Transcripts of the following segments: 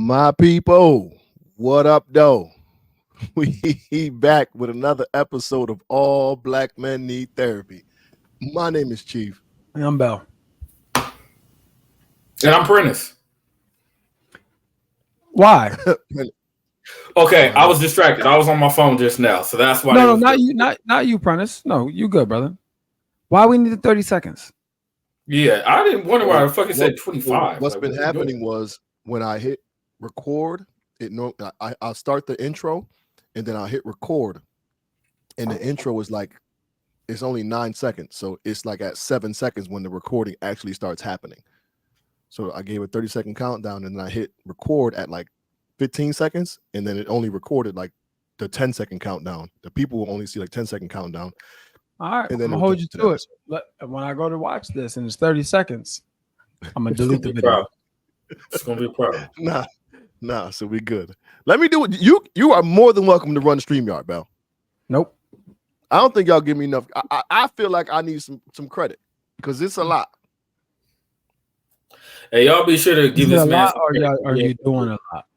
My people, what up, though? We back with another episode of All Black Men Need Therapy. My name is Chief. I'm Bell. And I'm Prentice. Why? Okay, I was distracted. I was on my phone just now, so that's why. No, not you, not you, Prentice. No, you good, brother. Why we needed 30 seconds? Yeah, I didn't wonder why I fucking said 25. What's been happening was when I hit record, I'll start the intro and then I'll hit record, and the intro is like it's only 9 seconds, so it's like at 7 seconds when the recording actually starts happening. So I gave a 30-second countdown, and then I hit record at like 15 seconds, and then it only recorded like the 10-second countdown. The people will only see like 10-second countdown. All right, and then I'm gonna hold you to it. When I go to watch this and it's 30 seconds, I'm gonna delete the video. It's gonna be a problem. Nah, so we good. Let me do it. You are more than welcome to run the StreamYard, Bell. Nope. I don't think y'all give me enough. I feel like I need some credit because it's a lot. Hey, y'all be sure to give this man. Are you doing a lot?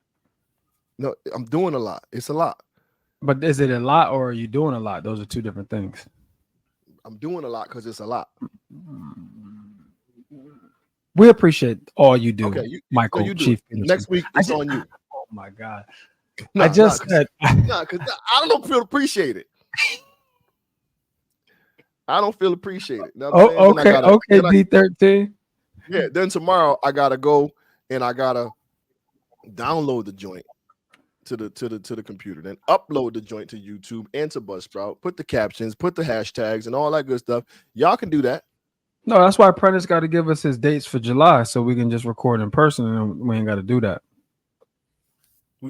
No, I'm doing a lot. It's a lot. But is it a lot or are you doing a lot? Those are two different things. I'm doing a lot because it's a lot. We appreciate all you do, okay, Michael. You do. Chief Next week it's on you. Oh my God! Because I don't feel appreciated. I don't feel appreciated. Okay, D13. Yeah, then tomorrow I gotta go and I gotta download the joint to the computer, then upload the joint to YouTube and to Buzzsprout, put the captions, put the hashtags and all that good stuff. Y'all can do that. No, that's why Prentice got to give us his dates for July so we can just record in person and we ain't got to do that.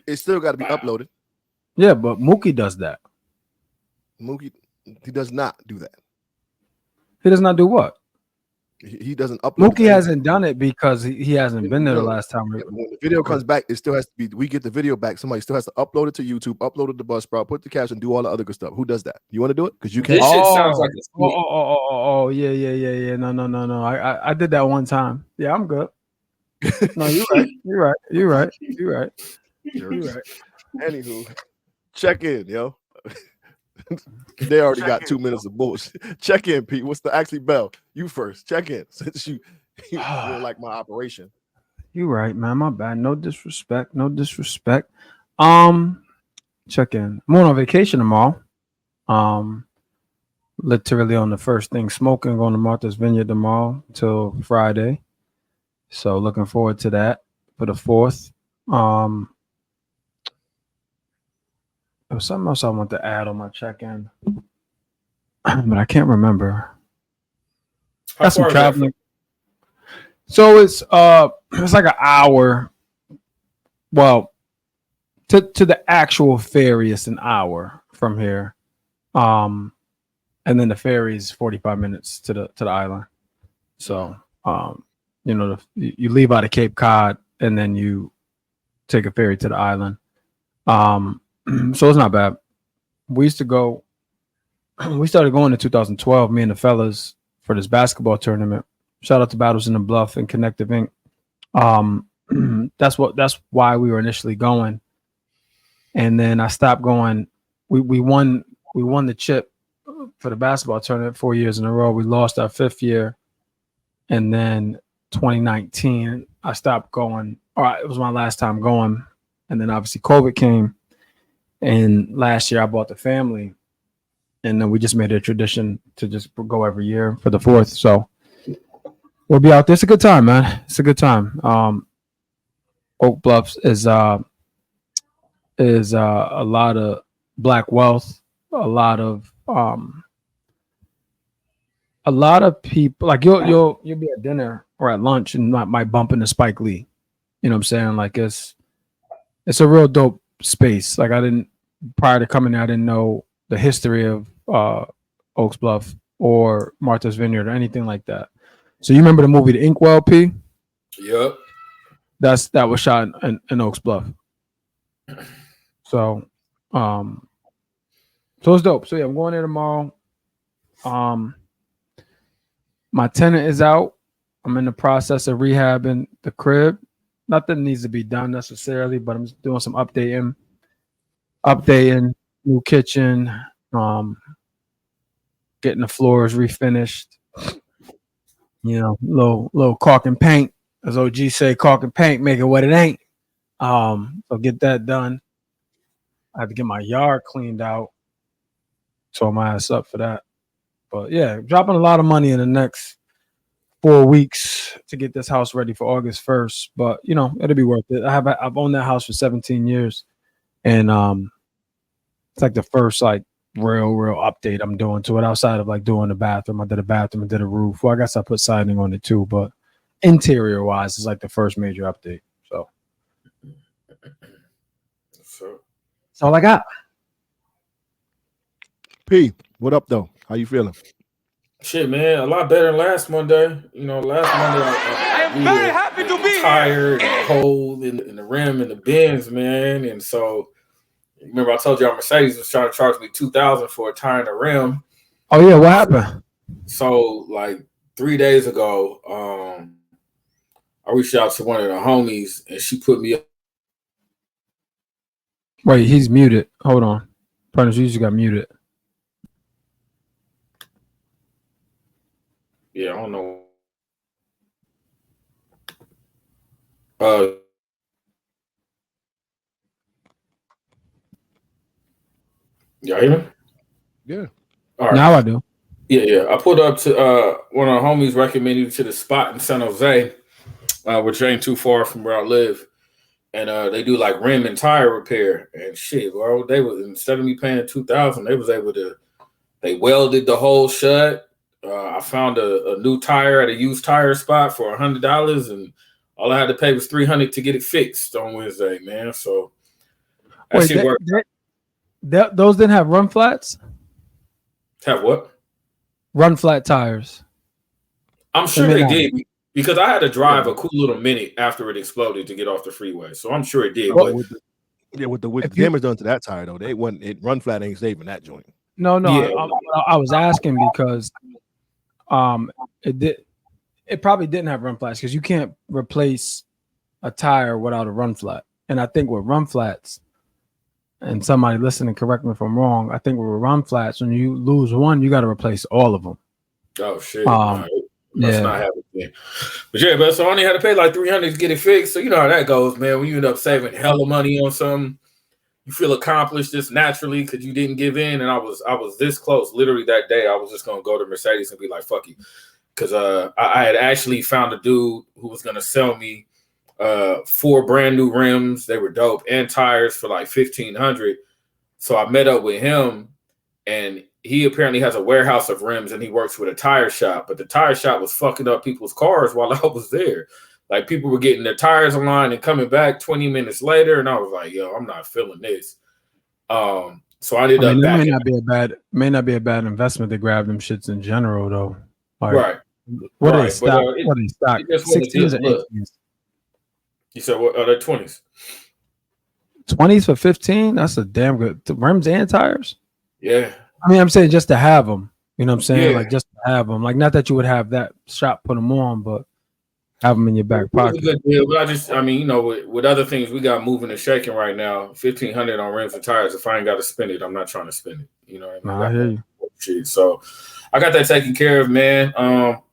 It still got to be uploaded. Yeah, but Mookie does that. Mookie, he does not do that. He does not do what? He doesn't upload. Mookie hasn't done it because he hasn't been there the last time. When the video comes back, it still has to be. We get the video back. Somebody still has to upload it to YouTube, upload it to Buzzsprout, put the caption, do all the other good stuff. Who does that? You want to do it? Because you can't. This shit sounds like yeah. No. I did that one time. Yeah, I'm good. No, you're right. Anywho, check in, yo. They already got 2 minutes of bullshit. Check in, Pete. What's the actually Bell? You first. Check in since you don't like my operation. You right, man. My bad. No disrespect. Check in. I'm on vacation tomorrow. Literally on the first thing smoking, going to Martha's Vineyard tomorrow till Friday. So looking forward to that for the 4th. There was something else I want to add on my check-in, but I can't remember. That's some traveling. So it's like an hour. Well, to the actual ferry, it's an hour from here. And then the ferry is 45 minutes to the island. So you leave out of Cape Cod and then you take a ferry to the island. So it's not bad. We started going in 2012, me and the fellas, for this basketball tournament. Shout out to Battles in the Bluff and Connective Inc. That's why we were initially going. And then I stopped going. We won the chip for the basketball tournament 4 years in a row. We lost our 5th year. And then 2019, I stopped going. All right, it was my last time going. And then obviously COVID came. And last year I bought the family, and then we just made it a tradition to just go every year for the 4th. So we'll be out there. It's a good time, man. It's a good time. Oak Bluffs is a lot of Black wealth, a lot of people. Like you'll be at dinner or at lunch and might bump into Spike Lee. You know what I'm saying? Like it's a real dope space. Like prior to coming there, I didn't know the history of Oaks Bluff or Martha's Vineyard or anything like that. So you remember the movie The Inkwell, P? Yep. That was shot in Oaks Bluff. So it's dope. So yeah, I'm going there tomorrow. My tenant is out. I'm in the process of rehabbing the crib. nothing needs to be done necessarily, but I'm just doing some updating, new kitchen, getting the floors refinished. Little caulk and paint, as OG say, caulk and paint, make it what it ain't. So get that done. I have to get my yard cleaned out. Tore my ass up for that. But yeah, dropping a lot of money in the next 4 weeks to get this house ready for August 1st. But it'll be worth it. I've owned that house for 17 years, and it's like the first like real update I'm doing to it outside of like doing the bathroom. I did a bathroom, I did a roof. Well, I guess I put siding on it too, but interior wise, it's like the first major update. So that's all I got. P, what up though? How you feeling? Shit, man, a lot better than last Monday. Last Monday I am very happy to be tired and cold in the rim and the bins, man. And so, remember I told you our Mercedes was trying to charge me $2,000 for a tire and a rim. Oh yeah, what happened? So like 3 days ago, I reached out to one of the homies and she put me up. Wait, he's muted. Hold on. Prentice, you just got muted. Yeah, I don't know. Y'all hear me? Yeah. All right. Now I do. Yeah. I pulled up to one of our homies recommended me to the spot in San Jose, which ain't too far from where I live. And they do like rim and tire repair and shit, bro. They was, instead of me paying $2,000, they welded the hole shut. I found a new tire at a used tire spot for $100, and all I had to pay was $300 to get it fixed on Wednesday, man. So that shit worked. Those didn't have run flats? Have what? Run flat tires. I'm sure they did, because I had to drive a cool little minute after it exploded to get off the freeway. So I'm sure it did. With the damage done to that tire though, run flat ain't saving that joint. No. Yeah. I was asking because it probably didn't have run flats, because you can't replace a tire without a run flat. And I think with run flats, and somebody listening, correct me if I'm wrong, I think with run flats, when you lose one, you got to replace all of them. Oh shit! That's not happening. But yeah, so I only had to pay like $300 to get it fixed. So you know how that goes, man. When you end up saving hella money on something, you feel accomplished just naturally because you didn't give in. And I was this close. Literally that day, I was just gonna go to Mercedes and be like, "Fuck you," because I had actually found a dude who was gonna sell me 4 brand new rims. They were dope, and tires for like $1,500. So I met up with him, and he apparently has a warehouse of rims, and he works with a tire shop. But the tire shop was fucking up people's cars while I was there. Like, people were getting their tires online and coming back 20 minutes later, and I was like, "Yo, I'm not feeling this." So I ended up. It may not be a bad investment to grab them shits in general, though. Like, right. What are they stock? What are they stock? 16s or 18s? You said what? They're 20s. 20s for 15? That's a damn good. Rims and tires? Yeah. I mean, I'm saying just to have them. You know what I'm saying? Yeah. Like, just to have them. Like, not that you would have that shop put them on, but have them in your back pocket. It's a good deal, but I mean, with other things we got moving and shaking right now, $1,500 on rims and tires. If I ain't got to spend it, I'm not trying to spend it. You know what I mean? I hear you. So I got that taken care of, man.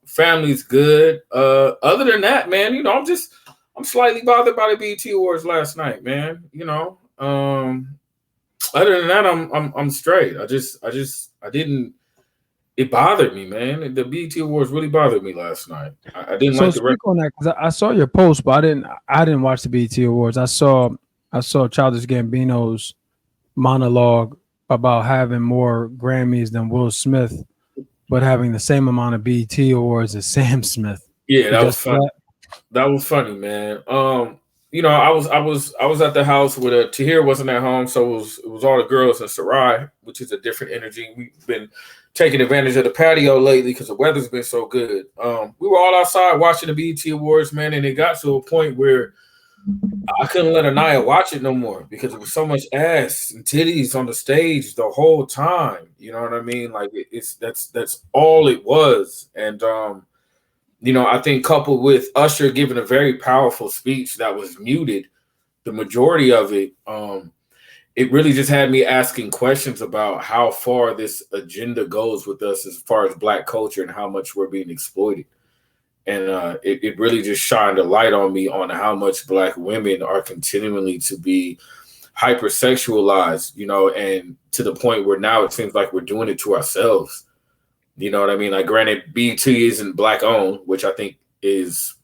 Family's good. Other than that, man, I'm slightly bothered by the BET Awards last night, man. Other than that, I'm straight. I didn't. It bothered me, man. The BET Awards really bothered me last night. I didn't like the record. On that, because I saw your post, but I didn't watch the BET Awards. I saw Childish Gambino's monologue about having more Grammys than Will Smith, but having the same amount of BET Awards as Sam Smith. Yeah, that was funny. That was funny, man. I was at the house with Tahir wasn't at home, so it was all the girls and Sarai, which is a different energy. We've been taking advantage of the patio lately because the weather's been so good. We were all outside watching the BET Awards, man, and it got to a point where I couldn't let Anaya watch it no more because it was so much ass and titties on the stage the whole time. You know what I mean? Like that's all it was. And I think coupled with Usher giving a very powerful speech that was muted, the majority of it, it really just had me asking questions about how far this agenda goes with us as far as Black culture and how much we're being exploited. And it really just shined a light on me on how much Black women are continually to be hypersexualized, and to the point where now it seems like we're doing it to ourselves. You know what I mean? Like, granted, BET isn't Black owned, which I think is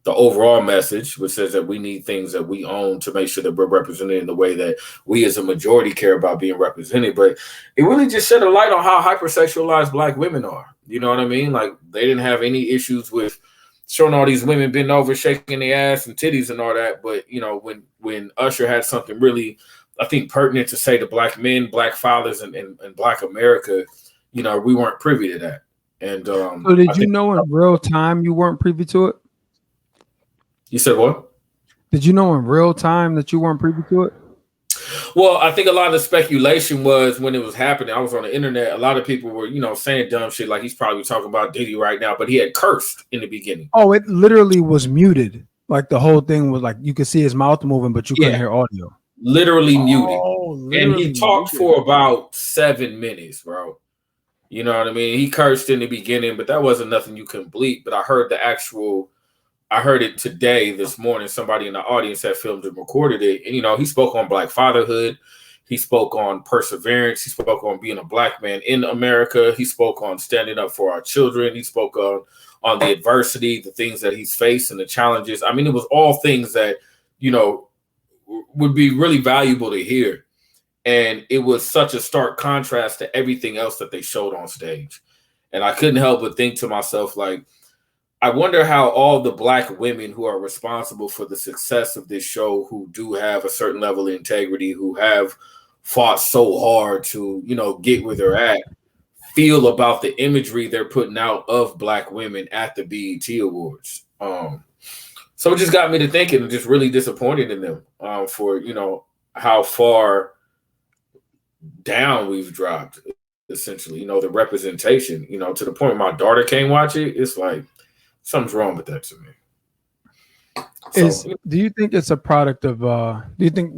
the overall message, which says that we need things that we own to make sure that we're represented in the way that we as a majority care about being represented. But it really just shed a light on how hypersexualized Black women are. You know what I mean? Like, they didn't have any issues with showing all these women bending over, shaking their ass and titties and all that. But, when Usher had something really, I think, pertinent to say to Black men, Black fathers, and Black America, we weren't privy to that. And so did you know in real time you weren't privy to it? You said what? Did you know in real time that you weren't privy to it? Well, I think a lot of the speculation was when it was happening. I was on the internet. A lot of people were, saying dumb shit like he's probably talking about Diddy right now, but he had cursed in the beginning. Oh, it literally was muted. Like the whole thing was like you could see his mouth moving, but you couldn't hear audio. Literally muted. And he talked for about 7 minutes, bro. You know what I mean? He cursed in the beginning, but that wasn't nothing you couldn't bleep. But I heard it today, this morning. Somebody in the audience had filmed and recorded it. And, he spoke on Black fatherhood. He spoke on perseverance. He spoke on being a Black man in America. He spoke on standing up for our children. He spoke on the adversity, the things that he's faced and the challenges. I mean, it was all things that, would be really valuable to hear. And it was such a stark contrast to everything else that they showed on stage. And I couldn't help but think to myself, like, I wonder how all the Black women who are responsible for the success of this show, who do have a certain level of integrity, who have fought so hard to, get where they're at, feel about the imagery they're putting out of Black women at the BET Awards. So it just got me to thinking and just really disappointed in them for, how far down we've dropped, essentially, the representation, to the point my daughter can't watch it. It's like, something's wrong with that to me. Do you think it's a product of do you think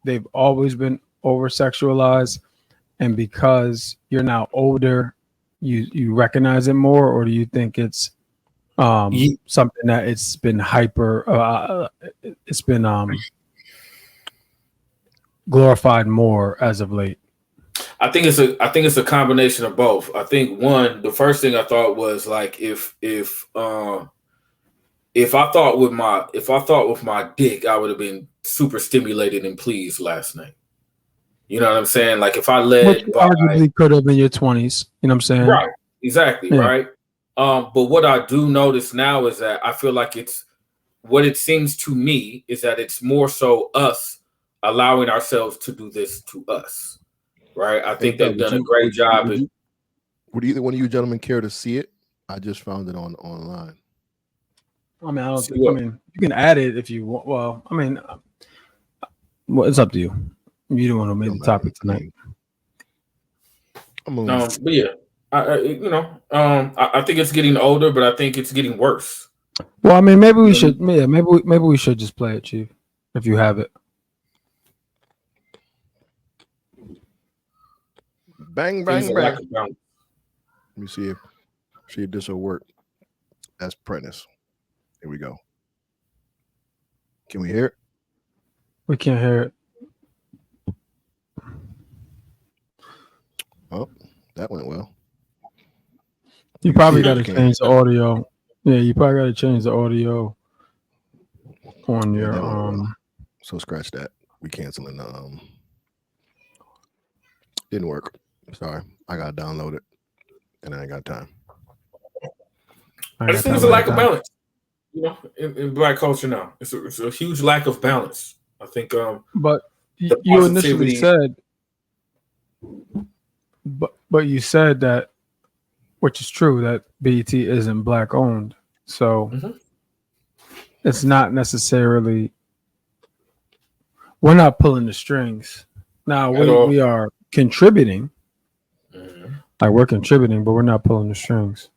they've always been over sexualized, and because you're now older you recognize it more, or do you think it's something that it's been glorified more as of late? I think it's a combination of both. I think the first thing I thought was like if I thought with my dick I would have been super stimulated and pleased last night. You know what I'm saying? Like if I led arguably could have in your 20s. You know what I'm saying? Right. Exactly. Yeah. Right. But what I do notice now is that I feel like what it seems to me is that it's more so us allowing ourselves to do this to us. Right. I think they've done a great job. Would either one of you gentlemen care to see it? I just found it online. I mean, you can add it if you want. Well, I mean, it's up to you. You don't want to make the topic tonight. But yeah, I think it's getting older, but I think it's getting worse. Well, I mean, maybe we should. Yeah, maybe we should just play it, Chief, if you have it. Bang, bang, bang. Let me see if this will work. That's Prentice. Here we go. Can we hear it? We can't hear it. Oh, that went well. You probably got to change the audio. Yeah, you probably got to change the audio on your So scratch that. We canceling the didn't work. Sorry, I gotta download it, and I ain't got time. I just think it's a lack of balance, in Black culture now. It's a huge lack of balance. I think. But you initially said, but you said that, which is true, that BET isn't Black owned, so it's not necessarily. We're not pulling the strings. Now we are contributing. Like we're contributing, but we're not pulling the strings.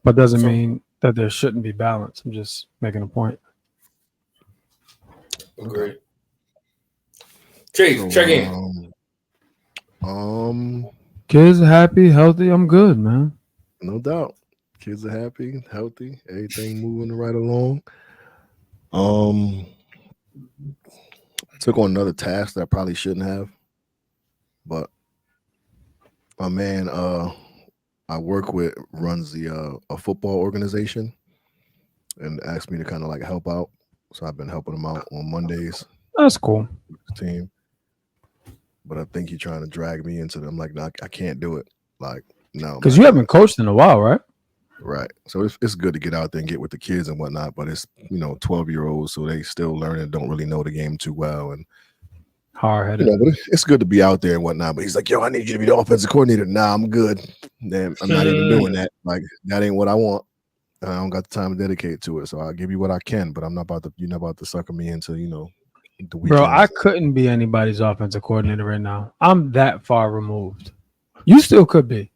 but doesn't mean that there shouldn't be balance. I'm just making a point. Agree. Chief, check in. Kids are happy, healthy. I'm good, man. No doubt. Kids are happy, healthy, everything moving right along. Took on another task that I probably shouldn't have, but my man I work with runs the a football organization and asked me to kind of like help out. So I've been helping him out on Mondays. That's cool. Team. But I think he's trying to drag me into them. I'm like, no, I can't do it. Like, no. Because you haven't coached in a while, right? Right. So it's good to get out there and get with the kids and whatnot, but it's 12-year-olds, so they still learning, don't really know the game too well, and hard-headed. But it's good to be out there and whatnot. But he's like, yo, I need you to be the offensive coordinator. Nah, I'm good. Damn, I'm not even doing that. Like, that ain't what I want. I don't got the time to dedicate to it. So I'll give you what I can, but you're not about to sucker me into, the weekends. Bro, I couldn't be anybody's offensive coordinator right now. I'm that far removed. You still could be.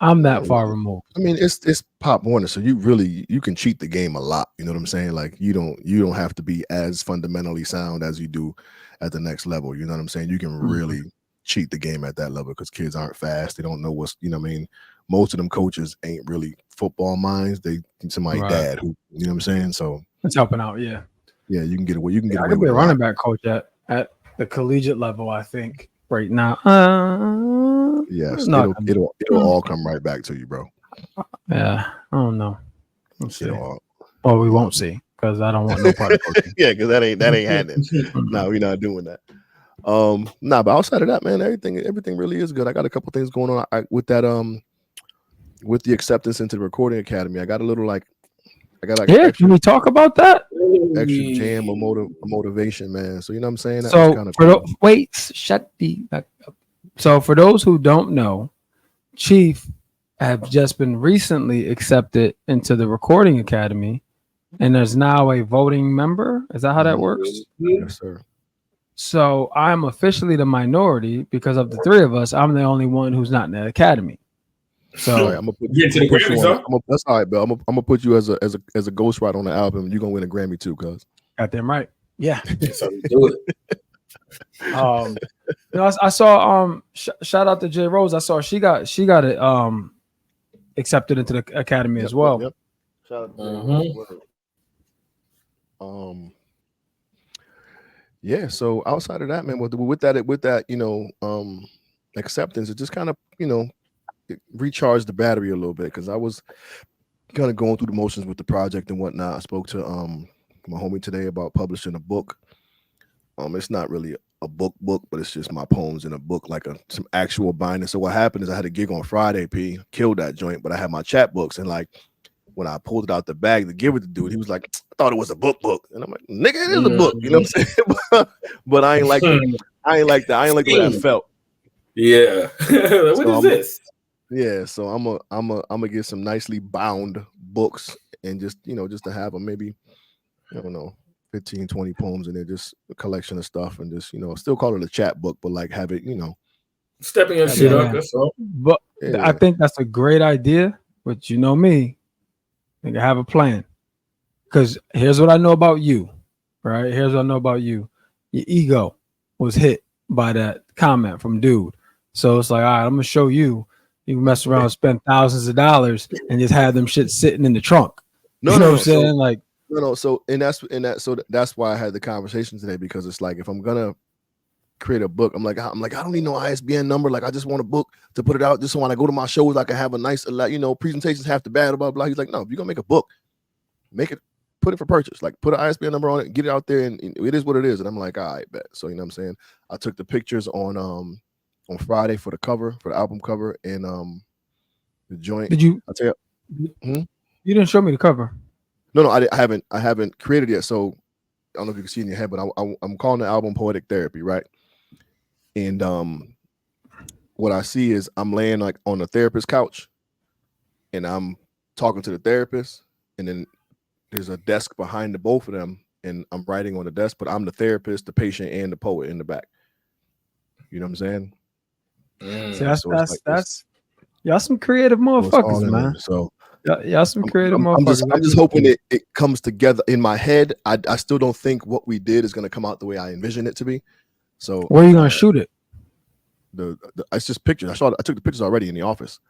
I'm that far removed. I mean, it's Pop Warner, so you can cheat the game a lot. You know what I'm saying? Like you don't have to be as fundamentally sound as you do at the next level. You know what I'm saying? You can really cheat the game at that level because kids aren't fast. They don't know what's, what I mean? Most of them coaches ain't really football minds. They somebody dad who, you know what I'm saying? So it's helping out, yeah. Yeah, you can get away. You can get away I could with be a running back coach at the collegiate level, I think, right now. Yes, it'll all come right back to you, bro. Yeah, I don't know. We'll see. Well, we won't see because I don't want no part of coaching. Yeah, because that ain't happening. No, we're not doing that. But outside of that, man, everything really is good. I got a couple things going on with that. With the acceptance into the recording academy, I got a little extra, can we talk about that? Extra jam or motivation, man. So you know what I'm saying? That so kind of cool. Shut the back up. So for those who don't know, Chief have just been recently accepted into the recording academy, and there's now a voting member. Is that how that works? Yes, sir. So I'm officially the minority because of the three of us. I'm the only one who's not in the academy. So I'm gonna put you on. That's all right, Bill. I'm gonna put you as a ghostwriter on the album. You're gonna win a Grammy too, cuz. Goddamn right. Yeah. So do it. I saw shout out to J Rose. I saw she got it accepted into the academy as well. Yep. Shout out to yeah, so outside of that, man, with that acceptance, it just kind of it recharged the battery a little bit because I was kind of going through the motions with the project and whatnot. I spoke to my homie today about publishing a book. It's not really a book, but it's just my poems in a book, like some actual binding. So what happened is I had a gig on Friday, killed that joint, but I had my chapbooks, and like when I pulled it out the bag to give it to dude, he was like, I thought it was a book. And I'm like, nigga, it is a book, you know what I'm saying? But I ain't like that. I ain't like the way I felt. Yeah. What is this? Yeah, so I'm gonna get some nicely bound books and just to have them, maybe, I don't know, 15, 20 poems in there, just a collection of stuff, and just still call it a chat book, but like have it, stepping your shit up. That's all. But I think that's a great idea. But you know me, I think I have a plan. Because here's what I know about you, right? Here's what I know about you. Your ego was hit by that comment from dude. So it's like, all right, I'm gonna show you. You can mess around and spend thousands of dollars and just have them shit sitting in the trunk. You know what I'm saying? So that's why I had the conversation today, because it's like, if I'm gonna create a book, I'm like, I don't need no ISBN number. Like, I just want a book to put it out. Just so when I go to my shows, I can have a nice, presentations half the bad, blah, blah. He's like, no, if you're gonna make a book, make it, put it for purchase. Like, put an ISBN number on it, get it out there, and it is what it is. And I'm like, all right, bet. So, you know what I'm saying? I took the pictures on Friday for the album cover, and the joint. Did you? I'll tell you. You didn't show me the cover. No, I haven't created it yet. So I don't know if you can see in your head, but I'm calling the album Poetic Therapy, right? And what I see is I'm laying like on the therapist couch, and I'm talking to the therapist, and then there's a desk behind the both of them, and I'm writing on the desk, but I'm the therapist, the patient, and the poet in the back. You know what I'm saying? See, that's y'all some creative motherfuckers, man. So Yeah, some creative motherfuckers. I'm just hoping it comes together in my head. I still don't think what we did is going to come out the way I envision it to be. So where are you going to shoot it? It's just pictures. I took the pictures already in the office.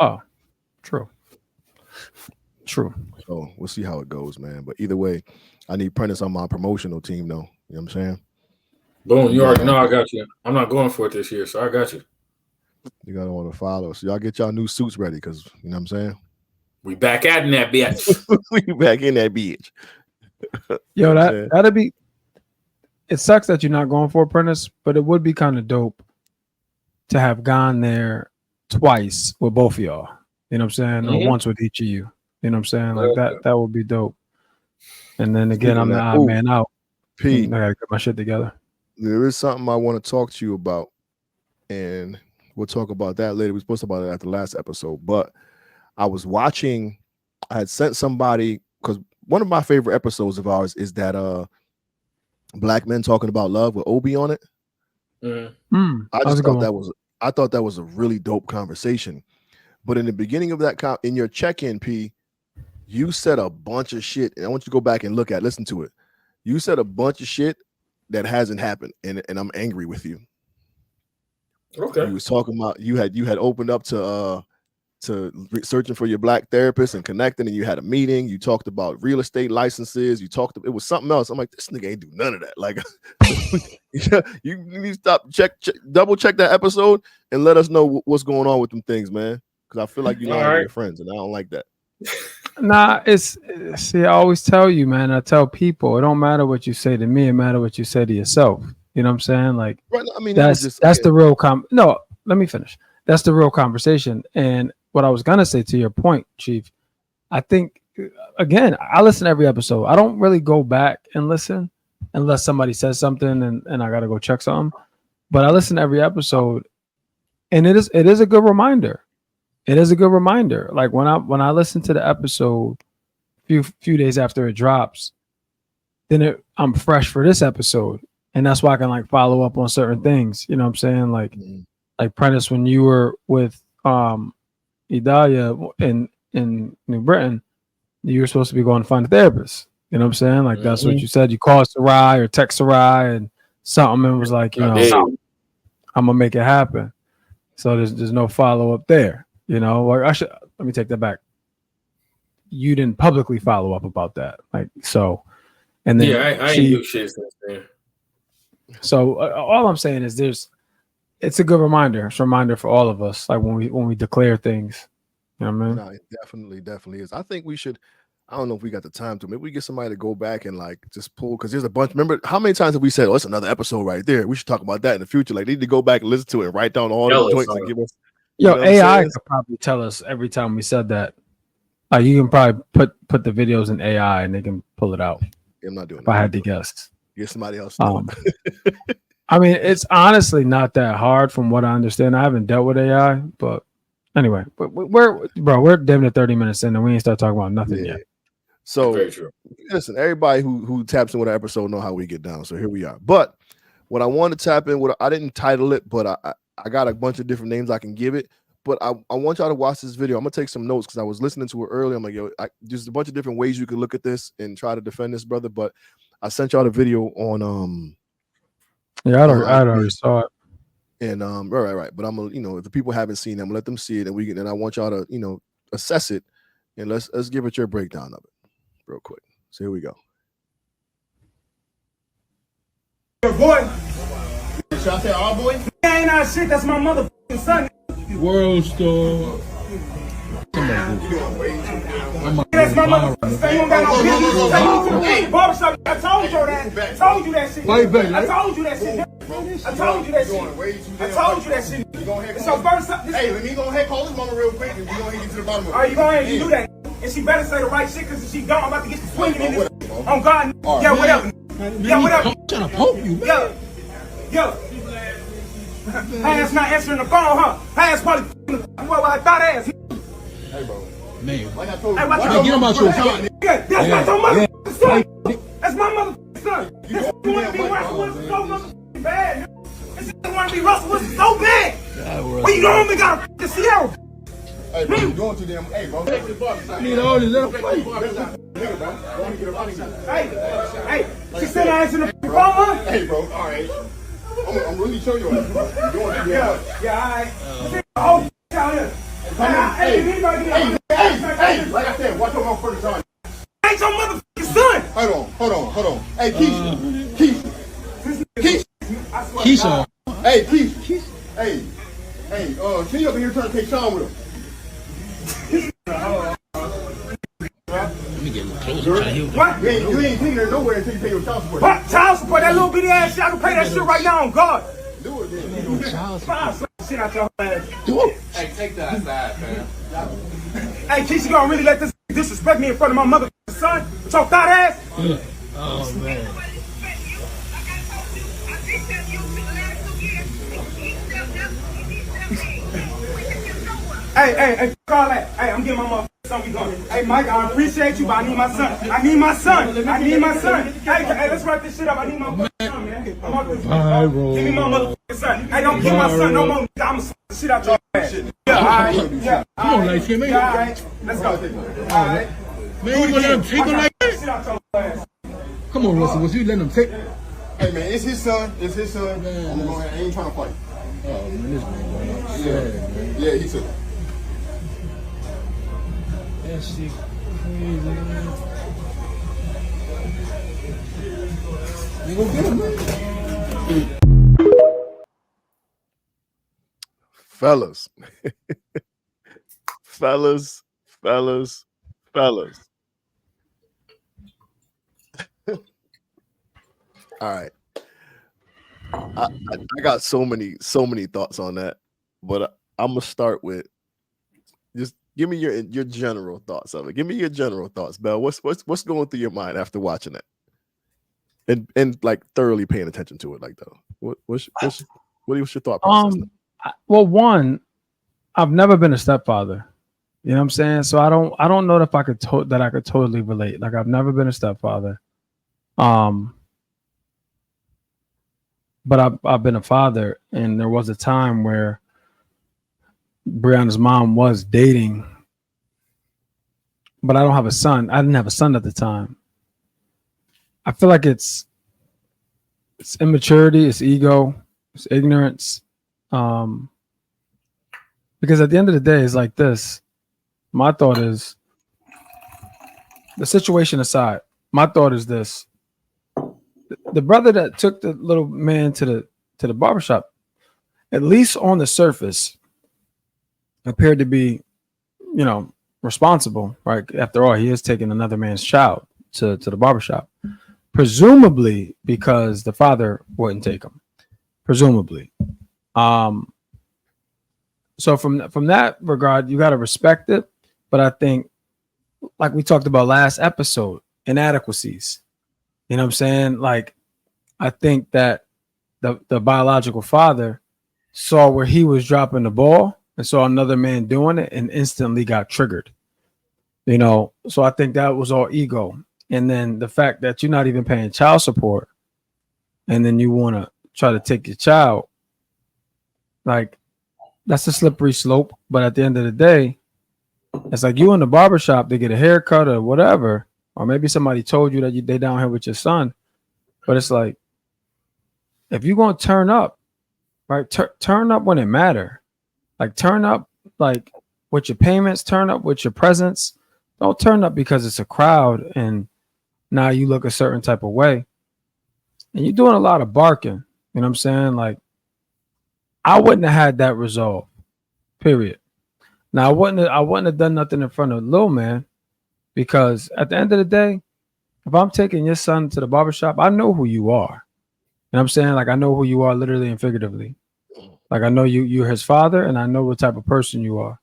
Oh, true. So we'll see how it goes, man. But either way, I need Prentice on my promotional team, though. You know what I'm saying? Boom, you already know I got you. I'm not going for it this year, so I got you. You gotta want to follow. So y'all get y'all new suits ready, because you know what I'm saying? We back at in that bitch. We back in that bitch. Yo, that'd be. It sucks that you're not going for Prentice, but it would be kind of dope to have gone there twice with both of y'all. You know what I'm saying? Or once with each of you. You know what I'm saying? Like that would be dope. And then again, I'm the odd man out. P, I gotta get my shit together. There is something I want to talk to you about, and we'll talk about that later. We're supposed to talk about it at the last episode, but I was watching. I had sent somebody, because one of my favorite episodes of ours is that Black Men Talking About Love with Obi on it. I thought that was a really dope conversation. But in the beginning of that, in your check-in, P, you said a bunch of shit, and I want you to go back and listen to it. You said a bunch of shit that hasn't happened, and I'm angry with you. Okay. You was talking about you had opened up to searching for your Black therapist and connecting, and you had a meeting. You talked about real estate licenses. It was something else. I'm like, this nigga ain't do none of that. Like, you need to stop, double check that episode and let us know what's going on with them things, man. Because I feel like you lying to your friends, and I don't like that. Nah, I always tell you, man. I tell people, it don't matter what you say to me. It matter what you say to yourself. You know what I'm saying? Like, right, I mean, that's the real No, let me finish. That's the real conversation. And what I was gonna say, to your point, Chief, I think, again, I listen to every episode. I don't really go back and listen unless somebody says something and I gotta go check something. But I listen to every episode, and it is a good reminder. It is a good reminder. Like when I listen to the episode few days after it drops, then I'm fresh for this episode. And that's why I can like follow up on certain things. You know what I'm saying? Like Prentice, when you were with Idalia in New Britain, you were supposed to be going to find a therapist. You know what I'm saying? Like that's what you said. You called Sarai or text Sarai and something, and was like, I'm gonna make it happen. So there's no follow up there. You know, or let me take that back. You didn't publicly follow up about that, like so. And then I ain't do shit since then. So all I'm saying is it's a good reminder. It's a reminder for all of us, like when we declare things. You know what I mean? No, it definitely is. I think we should. I don't know if we got the time to. Maybe we get somebody to go back and like just pull, because there's a bunch. Remember how many times have we said, "Oh, it's another episode right there. We should talk about that in the future." Like they need to go back and listen to it and write down all the joints and give us. Yo, AI could probably tell us every time we said that. Like you can probably put the videos in AI and they can pull it out. Yeah, I'm not doing if that. I had to guess. Get somebody else. I mean, it's honestly not that hard from what I understand. I haven't dealt with AI, but anyway, we're damn near 30 minutes in and we ain't start talking about nothing yet. So listen, everybody who taps in with our episode know how we get down. So here we are. But what I want to tap in with, I didn't title it, but I got a bunch of different names I can give it. But I want y'all to watch this video. I'm gonna take some notes because I was listening to it earlier. I'm like, yo, there's a bunch of different ways you could look at this and try to defend this brother. But I sent y'all the video on I already saw it. And right. But I'm gonna, if the people haven't seen it, I'm gonna let them see it, and I want y'all to, assess it, and let's give it your breakdown of it real quick. So here we go. Your boy. Should I say our boy? Ain't our shit, that's my motherfucking son. World Star. That's my motherfucking. You don't got no business. Hey, barbershop. I told you that. I told you that shit. I told you that shit. I told you that shit. I told you that shit. It's your first time. Hey, let me go ahead, call his mama real quick, and we gonna get to the bottom of it. All right, you go ahead and you do that. And she better say the right shit, because if she don't, I'm about to get the swinging in this. On God. Yeah, whatever. Yeah, whatever. I'm trying to poke you, man. Yo. Hey, that's not answering the phone, huh? Hey, that's probably what I thought ass. Hey, bro. Man. Like I told you. Hey, get him out your son. That's not your motherfucking son. That's my motherfucking son. This shit want to be Russell Wilson so motherfucking bad. This shit want to be Russell Wilson so bad. Well, you don't even got a Sierra. Hey, bro, you doing too damn. Hey, bro. Need all this little plate. Hey, she said I answered the phone. Hey, bro, all right. I'm really showing you. You're doing too damn. Yeah, all right. Oh, out here. Hey, Like I said, watch your motherfucking son. I ain't your motherfucking son. Hold on. Hey, Keisha. Keisha. Hey, Keisha. Hey, she up in here trying to take Sean with him. Let me get a little closer. Try to hear What? You ain't taking her nowhere until you pay your child support. What? Child support? That little bitty ass shit. I can pay that shit right now on God. Do it then. child Fine, slap the shit out your ass. Do it. Hey, take that outside, fam. Hey, Keisha gonna really let this disrespect me in front of my motherfucking son? With your thought ass? Oh, man. Hey, call that. Hey, I'm getting my motherfucking son. We going. Hey, Mike, I appreciate you, but I need my son. I need my son. Hey, let's wrap this shit up. I need my motherfucking son, man. I'm out this. Give me my motherfucking son. Hey, don't kill my son no more. I'm gonna slap the shit out your ass. Yeah, all right. Yeah, Come on, like him, man. yeah, all right. Let's go. All right. Man, you gonna let him take him like that? Shit out your ass. Come on, Russell. Was you letting him take? Hey, man, it's his son. I'm gonna go ahead. I ain't trying to fight. Oh, man, this man going outside, man. Yeah, he took it. That shit crazy, man. You gonna get him, man? Fellas. All right. I got so many thoughts on that, but I'm gonna start with just give me your general thoughts of it. Give me your general thoughts, Bell. What's going through your mind after watching it, and like thoroughly paying attention to it, like though. What's your thought process? Well, one, I've never been a stepfather. You know what I'm saying? So I don't know if I could totally relate. Like I've never been a stepfather. But I've been a father, and there was a time where Brianna's mom was dating, but I don't have a son. I didn't have a son at the time. I feel like it's immaturity, it's ego, it's ignorance. Because at the end of the day, it's like this. My thought is, the situation aside, my thought is this. The brother that took the little man to the barbershop, at least on the surface, appeared to be, responsible, right? After all, he is taking another man's child to the barbershop, presumably because the father wouldn't take him. Presumably. So from that regard, you got to respect it. But I think, like we talked about last episode, inadequacies. You know what I'm saying? Like, I think that the biological father saw where he was dropping the ball and saw another man doing it and instantly got triggered. So I think that was all ego. And then the fact that you're not even paying child support and then you want to try to take your child, like, that's a slippery slope. But at the end of the day, it's like you in the barbershop to get a haircut or whatever. Or maybe somebody told you that they down here with your son. But it's like, if you're going to turn up, right, turn up when it matter. Like, turn up, like, with your payments, turn up with your presence. Don't turn up because it's a crowd and now you look a certain type of way. And you're doing a lot of barking. You know what I'm saying? Like, I wouldn't have had that resolve, period. Now, I wouldn't have done nothing in front of Lil Man. Because at the end of the day, if I'm taking your son to the barbershop, I know who you are. You know what I'm saying? Like, I know who you are literally and figuratively. Like, I know you're his father, and I know what type of person you are.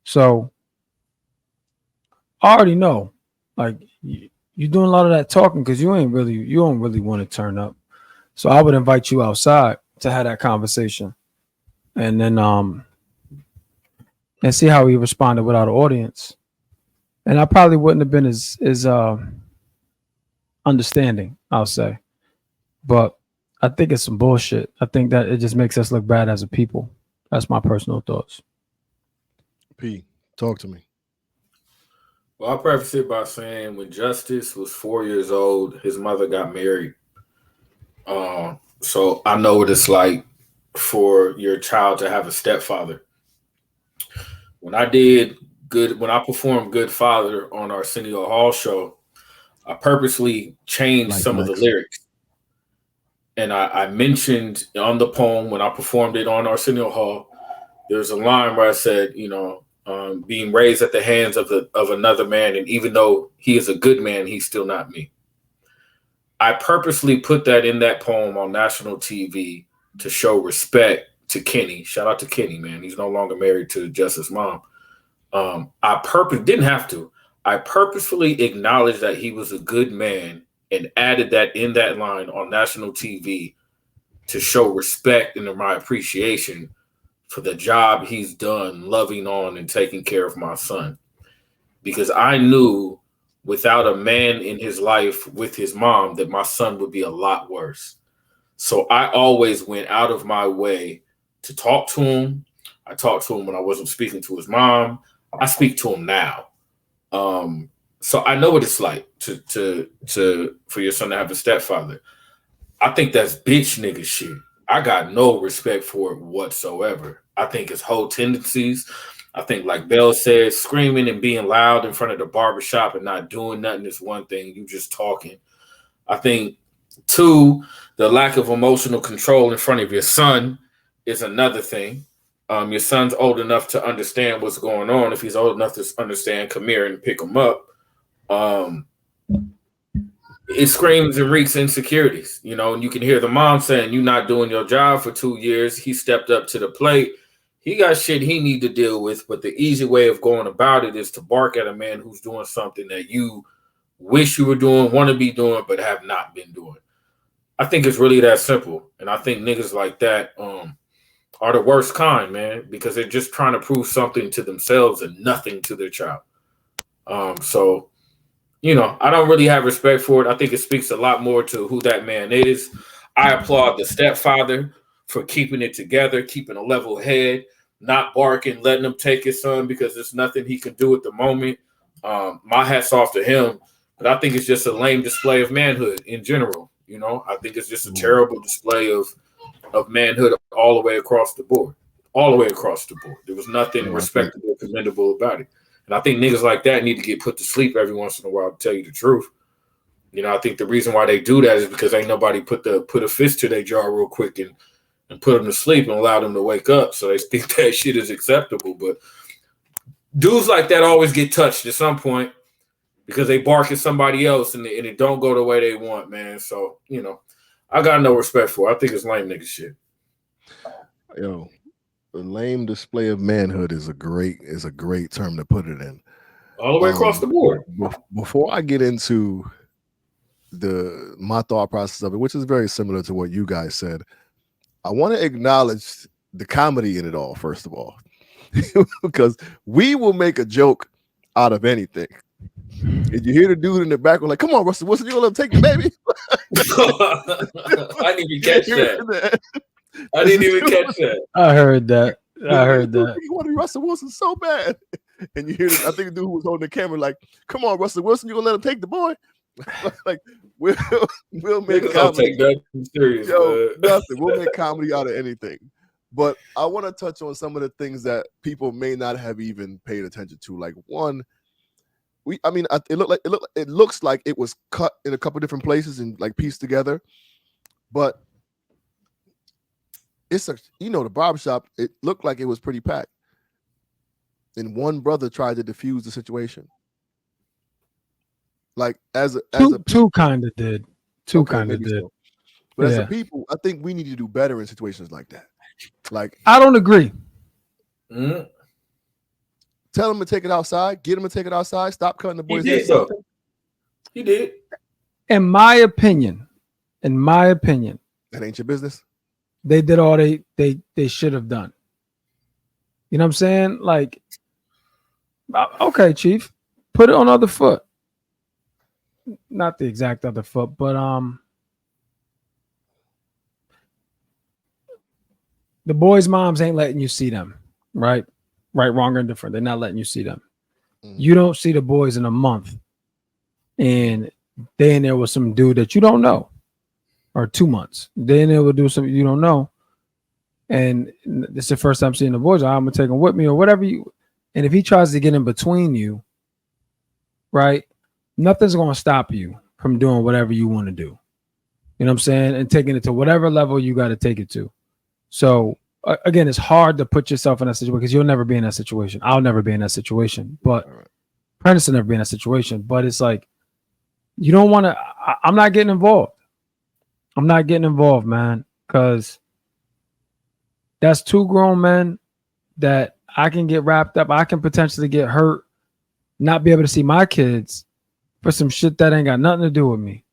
So I already know. Like, you're doing a lot of that talking because you don't really want to turn up. So I would invite you outside to have that conversation. And then and see how he responded without an audience. And I probably wouldn't have been as understanding, I'll say. But I think it's some bullshit. I think that it just makes us look bad as a people. That's my personal thoughts. P, Talk to me. Well, I'll preface it by saying when Justice was 4 years old, his mother got married. So I know what it's like for your child to have a stepfather. When I performed Good Father on Arsenio Hall show, I purposely changed some of the lyrics. And I mentioned on the poem when I performed it on Arsenio Hall, there's a line where I said, being raised at the hands of another man, and even though he is a good man, he's still not me. I purposely put that in that poem on national TV to show respect to Kenny. Shout out to Kenny, man. He's no longer married to Justice's mom. Didn't have to. I purposefully acknowledged that he was a good man and added that in that line on national TV to show respect and my appreciation for the job he's done loving on and taking care of my son. Because I knew without a man in his life with his mom that my son would be a lot worse. So I always went out of my way to talk to him. I talked to him when I wasn't speaking to his mom. I speak to him now. So I know what it's like to for your son to have a stepfather. I think that's bitch nigga shit. I got no respect for it whatsoever. I think it's whole tendencies. I think, like Bell said, screaming and being loud in front of the barbershop and not doing nothing is one thing. You just talking. I think, 2, the lack of emotional control in front of your son is another thing. Your son's old enough to understand what's going on. If he's old enough to understand, come here and pick him up. It screams and reeks insecurities, and you can hear the mom saying, "You're not doing your job for 2 years." He stepped up to the plate. He got shit he need to deal with, but the easy way of going about it is to bark at a man who's doing something that you wish you were doing, want to be doing, but have not been doing. I think it's really that simple. And I think niggas like that are the worst kind, man, because they're just trying to prove something to themselves and nothing to their child. So, I don't really have respect for it. I think it speaks a lot more to who that man is. I applaud the stepfather for keeping it together, keeping a level head, not barking, letting him take his son because there's nothing he can do at the moment. My hat's off to him, but I think it's just a lame display of manhood in general. I think it's just a terrible display of manhood all the way across the board. All the way across the board. There was nothing respectable or commendable about it. And I think niggas like that need to get put to sleep every once in a while, to tell you the truth. I think the reason why they do that is because ain't nobody put a fist to their jaw real quick and put them to sleep and allow them to wake up. So they think that shit is acceptable. But dudes like that always get touched at some point because they bark at somebody else and it don't go the way they want, man. So, I got no respect for it. I think it's lame nigga shit. Yo, a lame display of manhood is a great term to put it in. All the way across the board. Before I get into my thought process of it, which is very similar to what you guys said, I want to acknowledge the comedy in it all, first of all, because we will make a joke out of anything. And you hear the dude in the back like, "Come on, Russell Wilson, you gonna take the baby?" I didn't even catch that. I didn't even catch that. I heard that. You want to be Russell Wilson so bad, and you hear I think the dude who was holding the camera like, "Come on, Russell Wilson, you gonna let him take the boy?" Like we'll make comedy. Take that serious, nothing. We'll make comedy out of anything. But I want to touch on some of the things that people may not have even paid attention to. Like one, it looks like it was cut in a couple different places and like pieced together, but it's the barbershop. It looked like it was pretty packed, and one brother tried to defuse the situation. Like two kind of did. Two kind of did. So. But as a people, I think we need to do better in situations like that. Like I don't agree. Mm-hmm. Tell him to take it outside. Get him to take it outside. Stop cutting the boys' head. He did. In my opinion, that ain't your business. They did all they should have done. You know what I'm saying? Like, okay, Chief, put it on other foot. Not the exact other foot, but the boys' moms ain't letting you see them, right? right, wrong, or indifferent. They're not letting you see them. You don't see the boys in a month, and they in there with some dude that you don't know, or 2 months. They in there will do something you don't know, and it's the first time seeing the boys. I'm gonna take him with me or whatever you. And if he tries to get in between you, right, nothing's gonna stop you from doing whatever you want to do. You know what I'm saying? And taking it to whatever level you got to take it to. So again, it's hard to put yourself in that situation because you'll never be in that situation. I'll never be in that situation, but Prentice will never be in that situation. But it's like, you don't want to, I'm not getting involved. I'm not getting involved, man, because that's 2 grown men that I can get wrapped up. I can potentially get hurt, not be able to see my kids for some shit that ain't got nothing to do with me.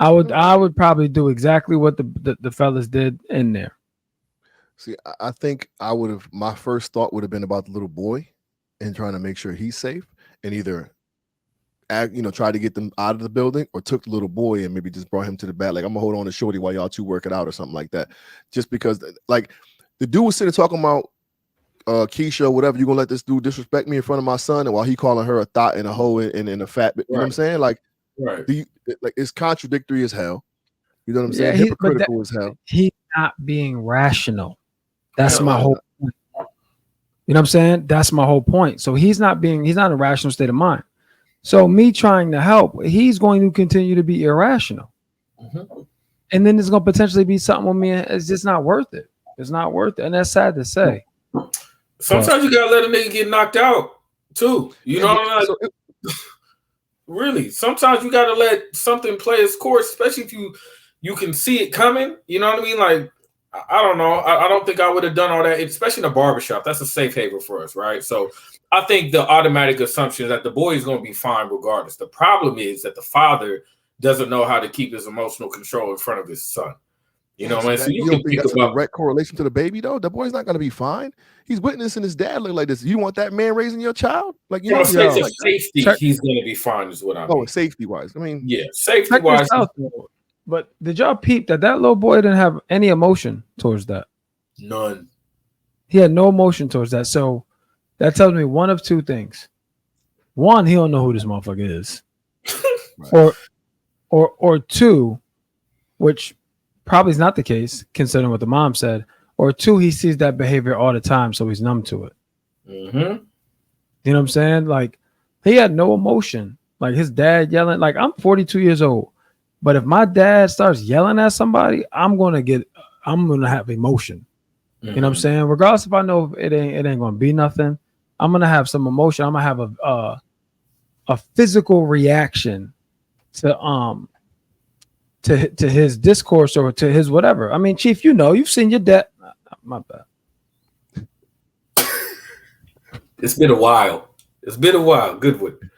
I would probably do exactly what the fellas did in there. See, I think my first thought would have been about the little boy and trying to make sure he's safe, and either try to get them out of the building or took the little boy and maybe just brought him to the back. Like, I'm gonna hold on to Shorty while y'all 2 work it out or something like that. Just because, like, the dude was sitting talking about Keisha, whatever, you gonna let this dude disrespect me in front of my son, and while he calling her a thought and a hoe and a fat, you know what I'm saying? Like, it's contradictory as hell. You know what I'm saying? Hypocritical as hell. He's not being rational. That's my whole point. You know what I'm saying? That's my whole point. So he's not in a rational state of mind. So me trying to help, he's going to continue to be irrational. And then there's going to potentially be something with me. It's just not worth it. It's not worth it. And that's sad to say. Sometimes you got to let a nigga get knocked out too. You know what I mean? Really, sometimes you got to let something play its course, especially if you can see it coming. You know what I mean? Like, I don't know. I don't think I would have done all that, especially in a barbershop. That's a safe haven for us, right? So I think the automatic assumption is that the boy is going to be fine regardless. The problem is that the father doesn't know how to keep his emotional control in front of his son. You know what I mean? So you don't think that's a direct correlation to the baby, though? The boy's not going to be fine. He's witnessing his dad look like this. You want that man raising your child? Like, safety, he's going to be fine, is what I mean. Oh, safety-wise. I mean, yeah, safety-wise. But did y'all peep that little boy didn't have any emotion towards that? None. He had no emotion towards that. So that tells me one of 2 things. One, he don't know who this motherfucker is. Or 2, which probably is not the case, considering what the mom said. Or 2, he sees that behavior all the time, so he's numb to it. You know what I'm saying? Like, he had no emotion. Like, his dad yelling. Like, I'm 42 years old. But if my dad starts yelling at somebody, I'm gonna have emotion. You know what I'm saying? Regardless if I know it ain't gonna be nothing, I'm gonna have some emotion. I'm gonna have a physical reaction to his discourse or to his whatever. I mean, Chief, you've seen your dad. My bad. It's been a while. Goodwood.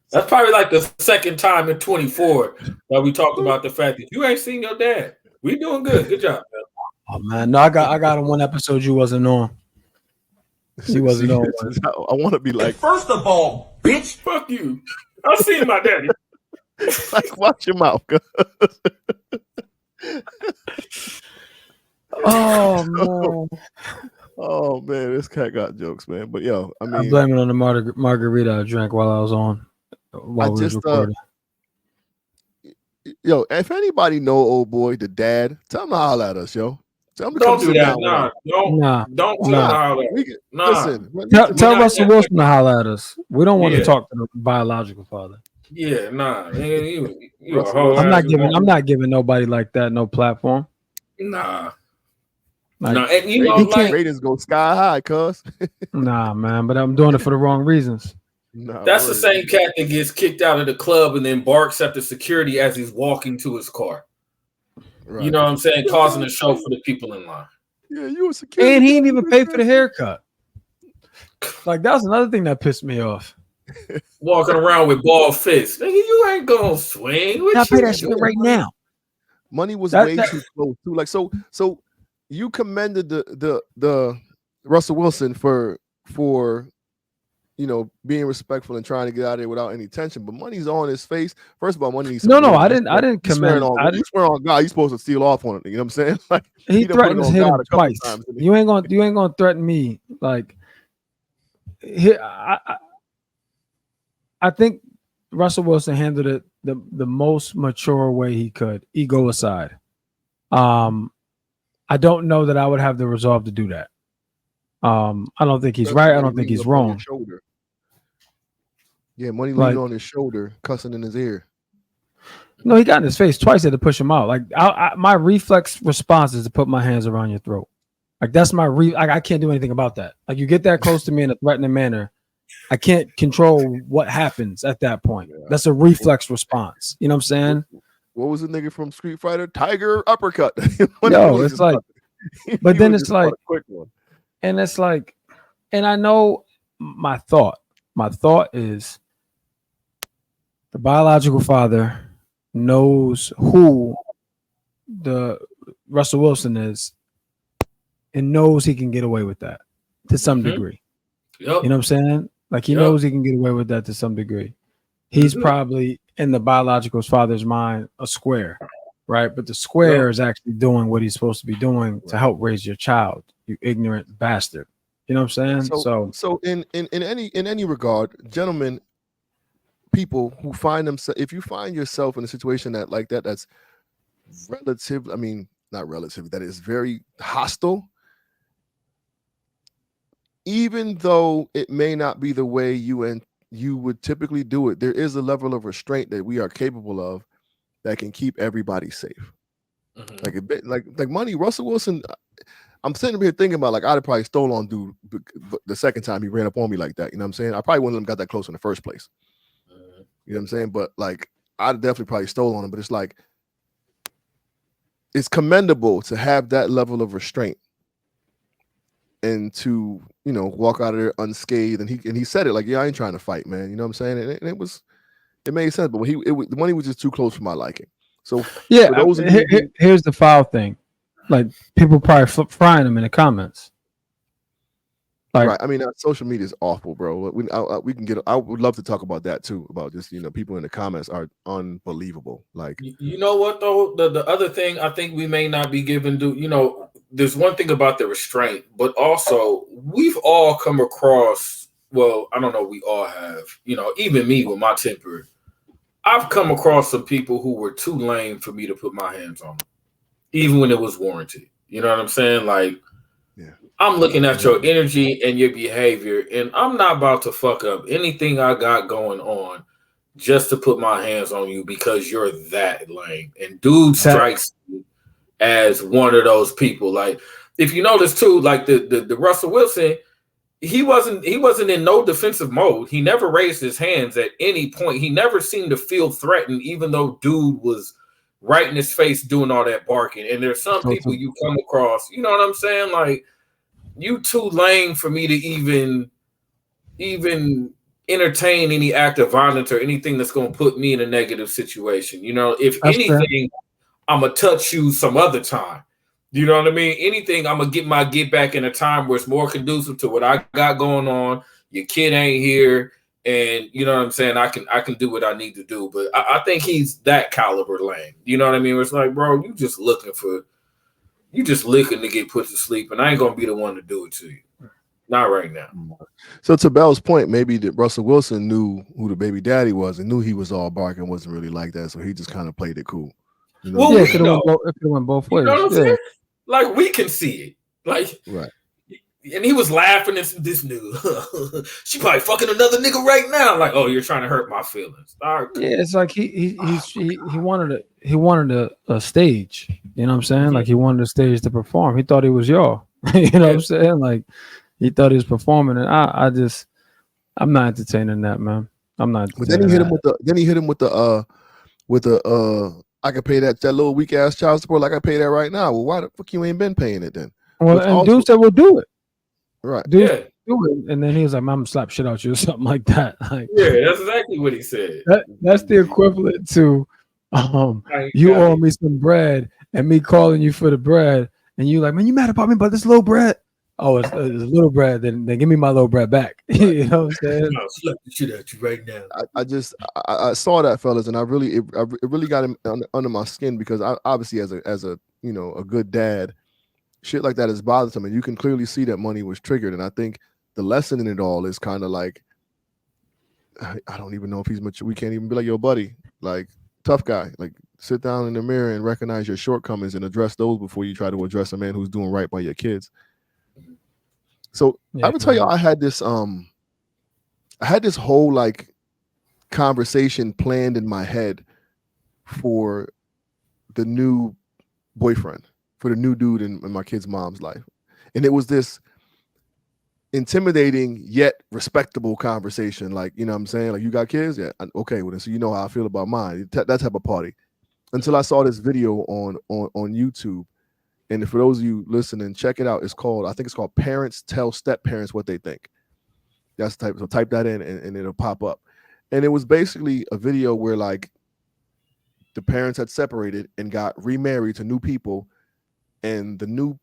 That's probably like the second time in 24 that we talked about the fact that you ain't seen your dad. We doing good. Good job, man. Oh man, no, I got on one episode you wasn't on. He wasn't on. I want to be like, First of all, bitch, fuck you. I seen my daddy. like, watch your mouth. Oh man. Oh man, this cat got jokes, man. But yo, I mean, I blame it on the margarita I drank while I was on. Yo, if anybody know old boy, the dad, tell him to holler at us, yo. Tell him to don't come do to that. Don't holler at us. Listen, tell Russell Wilson to holler at us. We don't want to talk to the biological father. Yeah, nah. Man, I'm not giving nobody like that no platform. Nah. Like, no, and you know, like, ratings go sky high, cuz. Nah, man, but I'm doing it for the wrong reasons. Nah, that's the same cat that gets kicked out of the club and then barks at the security as he's walking to his car. Right. You know what I'm saying? Causing a show for the people in line. Yeah, you a security. And he didn't even pay for the haircut. Like, that's another thing that pissed me off. Walking around with bald fists. Nigga, you ain't gonna swing. I pay that shit right now. Money was way too close too. Like, so you commended the Russell Wilson for being respectful and trying to get out of there without any tension, but money's on his face. First of all, money needs no, I didn't commend. You swear on God, you're supposed to steal off on it. You know what I'm saying? Like, he threatened to hit him twice. You ain't gonna threaten me. Like, I think Russell Wilson handled it the most mature way he could, ego aside. I don't know that I would have the resolve to do that. I don't think he's right. I don't think he's wrong. Yeah, money leaning on his shoulder, cussing in his ear. No, he got in his face twice. I had to push him out. Like my reflex response is to put my hands around your throat. Like that's my I can't do anything about that. Like you get that close to me in a threatening manner, I can't control what happens at that point. Yeah. That's a reflex response. You know what I'm saying? What was the nigga from Street Fighter? Tiger uppercut. Yo, it's like, but then it's like, quick one. And it's like, and I know my thought is the biological father knows who the Russell Wilson is and knows he can get away with that to some degree. Yep. You know what I'm saying? Like he knows he can get away with that to some degree. He's probably in the biological father's mind a square, right? But the square is actually doing what he's supposed to be doing to help raise your child, you ignorant bastard. You know what I'm saying? So in any regard, gentlemen, people who find themselves, if you find yourself in a situation that's relative, I mean, not relative, that is very hostile, even though it may not be the way you would typically do it, there is a level of restraint that we are capable of that can keep everybody safe. Mm-hmm. Like a bit, like money. Russell Wilson, I'm sitting here thinking about, like, I'd have probably stole on dude the second time he ran up on me like that. You know what I'm saying? I probably wouldn't have got that close in the first place. Mm-hmm. You know what I'm saying? But like, I'd definitely probably stole on him. But it's like, it's commendable to have that level of restraint and to, you know, walk out of there unscathed. And he said it like, yeah, I ain't trying to fight, man. You know what I'm saying? And it made sense, but the money was just too close for my liking. So yeah, here's the foul thing. Like, people probably frying them in the comments. Like, right. I mean, social media is awful, bro. We can get. I would love to talk about that too. About just, you know, people in the comments are unbelievable. Like, you know what though, the other thing I think we may not be given to, you know, there's one thing about the restraint, but also we've all come across. Well, I don't know. We all have. You know, even me with my temper, I've come across some people who were too lame for me to put my hands on them, even when it was warranted. You know what I'm saying? Like, yeah. I'm looking at your energy and your behavior, and I'm not about to fuck up anything I got going on just to put my hands on you because you're that lame. And dude strikes me as one of those people. Like, if you notice too, like the Russell Wilson, he wasn't in no defensive mode. He never raised his hands at any point. He never seemed to feel threatened, even though dude was right in his face doing all that barking. And there's some people you come across, you know what I'm saying? Like, you too lame for me to even entertain any act of violence or anything that's going to put me in a negative situation. You know, if that's anything, I'm going to touch you some other time. You know what I mean? Anything, I'm going to get back in a time where it's more conducive to what I got going on. Your kid ain't here. And you know what I'm saying? I can do what I need to do. But I think he's that caliber lame. You know what I mean? It's like, bro, you just looking to get put to sleep, and I ain't gonna be the one to do it to you. Not right now. So to Bell's point, maybe that Russell Wilson knew who the baby daddy was and knew he was all bark and wasn't really like that, so he just kind of played it cool. You know? Well, yeah, it could have went both ways. You know what I'm saying? Like, we can see it. Like, right. And he was laughing at this nigga. She probably fucking another nigga right now. Like, oh, you're trying to hurt my feelings. All right. Yeah, it's like he wanted a stage. You know what I'm saying? Mm-hmm. Like, he wanted a stage to perform. He thought he was y'all. You know what I'm saying? Like, he thought he was performing, and I'm not entertaining that, man. I'm not. But then he hit him with the I can pay that little weak ass child support like I pay that right now. Well, why the fuck you ain't been paying it then? Well, and dude said we'll do it. Right. Dude, do it. And then he was like, I'm gonna slap shit out you or something like that. Like, yeah, that's exactly what he said. That's the equivalent to you owe me some bread and me calling you for the bread, and you like, man, you mad about me about this little bread? Oh, it's little bread, then give me my little bread back. You know what I'm saying? I'll slap the shit at you right now. I saw that, fellas, and it really got him under my skin, because I obviously as a you know, a good dad, shit like that is bothersome, and you can clearly see that money was triggered. And I think the lesson in it all is kind of like, I don't even know if he's mature. We can't even be like, yo, buddy, like tough guy, like sit down in the mirror and recognize your shortcomings and address those before you try to address a man who's doing right by your kids. So I would tell you, I had this whole like conversation planned in my head for the new boyfriend, for the new dude in my kid's mom's life. And it was this intimidating yet respectable conversation. Like, you know what I'm saying? Like, you got kids? Yeah. Okay, well, so you know how I feel about mine. That type of party. Until I saw this video on YouTube. And for those of you listening, check it out. I think it's called Parents Tell Step Parents What They Think. That's the type. So type that in and it'll pop up. And it was basically a video where like the parents had separated and got remarried to new people, and the new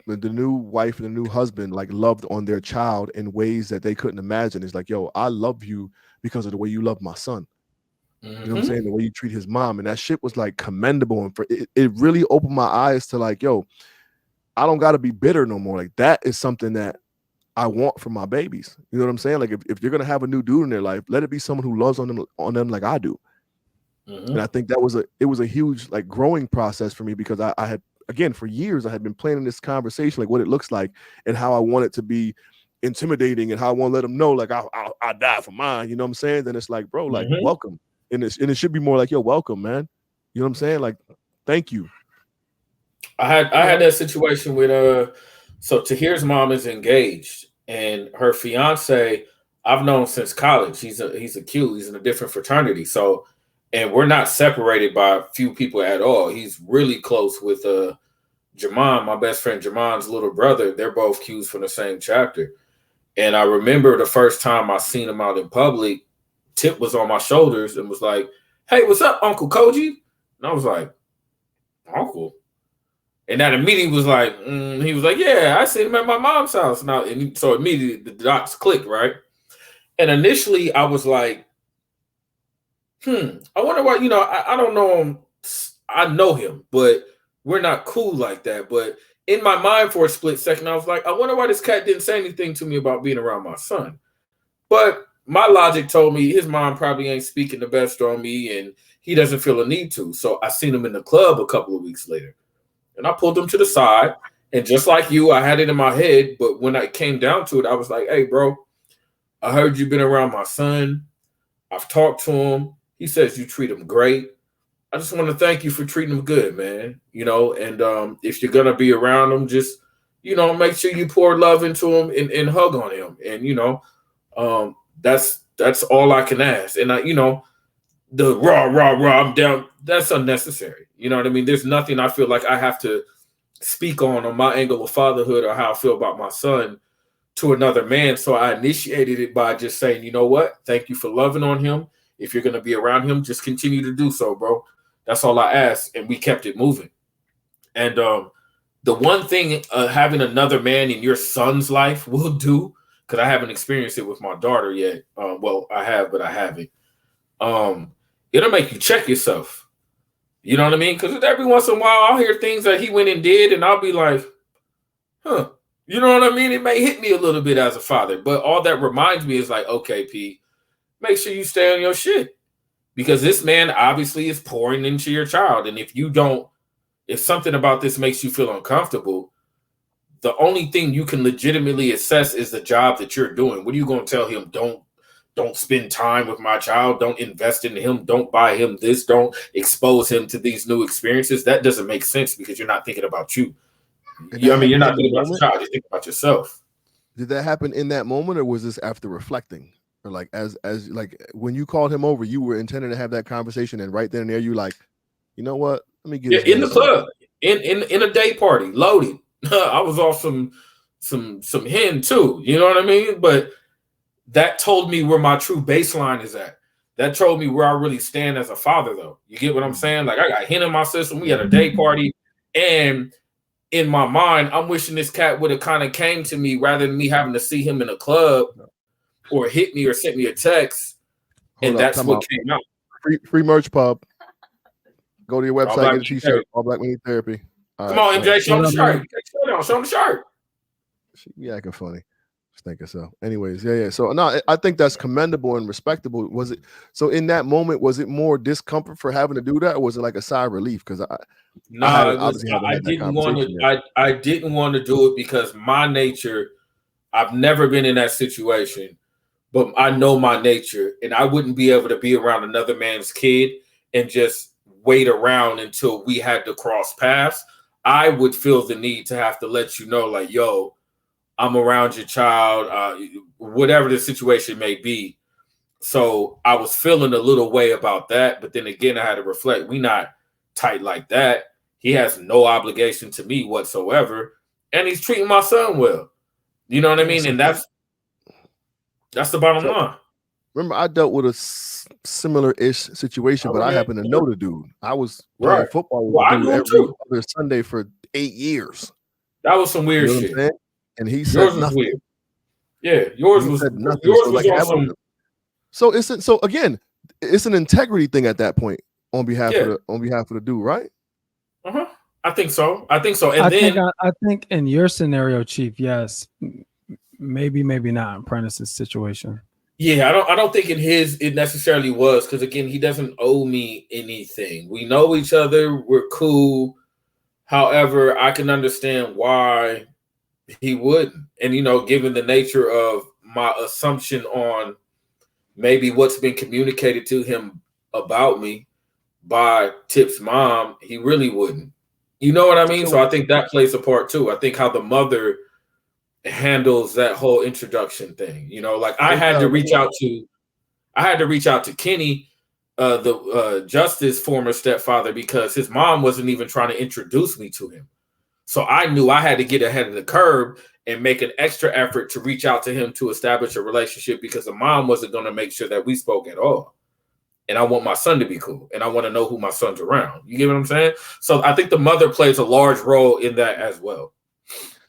wife and the new husband like loved on their child in ways that they couldn't imagine. It's like, yo, I love you because of the way you love my son. You know what I'm saying? The way you treat his mom. And that shit was like commendable. And it really opened my eyes to like, yo, I don't got to be bitter no more. Like that is something that I want for my babies. You know what I'm saying? Like if you're going to have a new dude in their life, let it be someone who loves on them like I do. And I think it was a huge like growing process for me, because I had, again, for years, I had been planning this conversation, like what it looks like and how I want it to be intimidating and how I want to let them know, like, I die for mine. You know what I'm saying? Then it's like, bro, like, welcome. And it should be more like, yo, welcome, man. You know what I'm saying? Like, thank you. I had that situation with so Tahir's mom is engaged, and her fiance I've known since college. He's a Q. He's in a different fraternity. So, and we're not separated by a few people at all. He's really close with Jamon, my best friend Jamon's little brother. They're both Qs from the same chapter. And I remember the first time I seen him out in public, Tip was on my shoulders and was like, "Hey, what's up, Uncle Koji?" And I was like, "Uncle?" And that immediately was like, he was like, "Yeah, I seen him at my mom's house." Now, and so immediately the dots clicked, right? And initially I was like, I wonder why, I don't know him. I know him, but we're not cool like that. But in my mind for a split second, I was like, I wonder why this cat didn't say anything to me about being around my son. But my logic told me his mom probably ain't speaking the best on me and he doesn't feel a need to. So I seen him in the club a couple of weeks later and I pulled him to the side. And just like you, I had it in my head. But when I came down to it, I was like, "Hey, bro, I heard you've been around my son. I've talked to him. He says you treat him great. I just want to thank you for treating him good, man. And if you're going to be around him, just, make sure you pour love into him and hug on him. And, that's all I can ask." And the rah, I'm down. That's unnecessary. You know what I mean? There's nothing I feel like I have to speak on my angle of fatherhood or how I feel about my son to another man. So I initiated it by just saying, "You know what? Thank you for loving on him. If you're going to be around him, just continue to do so, bro. That's all I asked." And we kept it moving. And the one thing having another man in your son's life will do, because I haven't experienced it with my daughter yet. Well, I have, but I haven't. It'll make you check yourself. You know what I mean? Because every once in a while, I'll hear things that he went and did, and I'll be like, huh. You know what I mean? It may hit me a little bit as a father, but all that reminds me is like, okay, P, make sure you stay on your shit, because this man obviously is pouring into your child. And if something about this makes you feel uncomfortable, the only thing you can legitimately assess is the job that you're doing. What are you going to tell him? Don't spend time with my child. Don't invest in him. Don't buy him this. Don't expose him to these new experiences. That doesn't make sense, because you're not thinking about you. You're not thinking about your child. You're thinking about yourself. Did that happen in that moment, or was this after reflecting? Or like as like when you called him over, you were intending to have that conversation, and right then and there, you like, you know what? Let me get in the club, in a day party, loaded. I was off some hen too. You know what I mean? But that told me where my true baseline is at. That told me where I really stand as a father, though. You get what I'm saying? Like, I got hen in my system. We had a day party, and in my mind, I'm wishing this cat would have kind of came to me rather than me having to see him in a club or hit me or sent me a text. And that's what came out. Free merch pub. Go to your website, get a t-shirt. All Black Men Need Therapy. Come on, MJ, show the shirt. Show the shirt. She be acting funny. thinking so. Anyways, yeah. So no, I think that's commendable and respectable. Was it so in that moment? Was it more discomfort for having to do that, or was it like a sigh of relief? Because Nah, it was. I didn't want to. I didn't want to do it because my nature. I've never been in that situation, but I know my nature, and I wouldn't be able to be around another man's kid and just wait around until we had to cross paths. I would feel the need to have to let you know, like, yo, I'm around your child, whatever the situation may be. So I was feeling a little way about that, but then again, I had to reflect. We not tight like that. He has no obligation to me whatsoever, and he's treating my son well. You know what I mean? And that's the bottom line. Remember, I dealt with a similar-ish situation, but I happen to know the dude. I was playing football with the dude every other Sunday for 8 years. That was some weird shit. And he said nothing. Weird. Yeah, yours was nothing. Yours was awesome. So again, it's an integrity thing at that point on behalf of the dude, right? Uh-huh. I think so. And I think in your scenario, Chief, yes, maybe not in Prentice's situation. Yeah, I don't think it necessarily was, because again, he doesn't owe me anything. We know each other, we're cool. However, I can understand why he wouldn't. And given the nature of my assumption on maybe what's been communicated to him about me by Tip's mom, he really wouldn't. You know what I mean? So I think that plays a part too. I think how the mother handles that whole introduction thing. Like I had to reach out to Kenny, the Justice's former stepfather, because his mom wasn't even trying to introduce me to him. So I knew I had to get ahead of the curve and make an extra effort to reach out to him to establish a relationship, because the mom wasn't going to make sure that we spoke at all. And I want my son to be cool, and I want to know who my son's around. You get what I'm saying? So I think the mother plays a large role in that as well.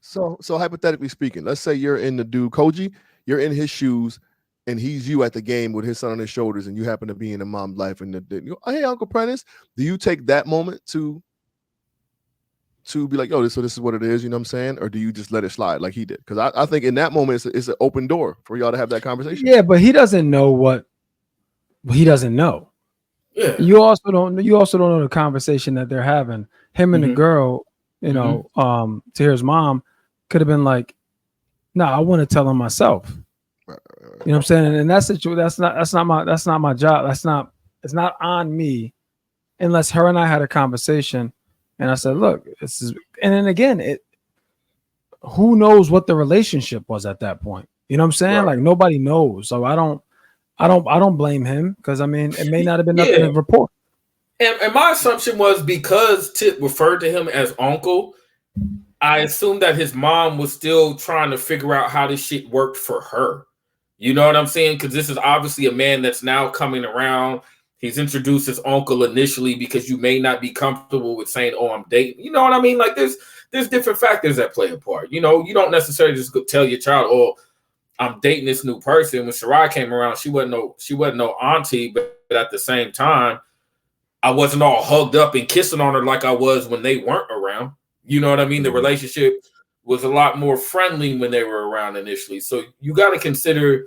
So hypothetically speaking, let's say you're in the dude Koji, you're in his shoes, and he's you at the game with his son on his shoulders, and you happen to be in the mom's life, and hey, Uncle Prentice, do you take that moment to be like, yo, this is what it is, you know what I'm saying? Or do you just let it slide like he did? Because I think in that moment, it's an open door for y'all to have that conversation. Yeah, but he doesn't know what he doesn't know. Yeah. You also don't know the conversation that they're having. Him and the girl, Tahir's mom could have been like, no, I want to tell him myself. Right. You know what I'm saying? And that's not my job. It's not on me unless her and I had a conversation and I said, look, this is, and then again, who knows what the relationship was at that point? You know what I'm saying? Right. Like nobody knows. So I don't blame him, because I mean it may not have been nothing to report. And my assumption was, because Tip referred to him as uncle, I assumed that his mom was still trying to figure out how this shit worked for her. You know what I'm saying? Because this is obviously a man that's now coming around. He's introduced as uncle initially because you may not be comfortable with saying, oh, I'm dating. You know what I mean? Like there's different factors that play a part. You don't necessarily just tell your child, oh, I'm dating this new person. When Shirai came around, she wasn't no auntie, but at the same time, I wasn't all hugged up and kissing on her like I was when they weren't around. You know what I mean? The relationship was a lot more friendly when they were around initially. So you got to consider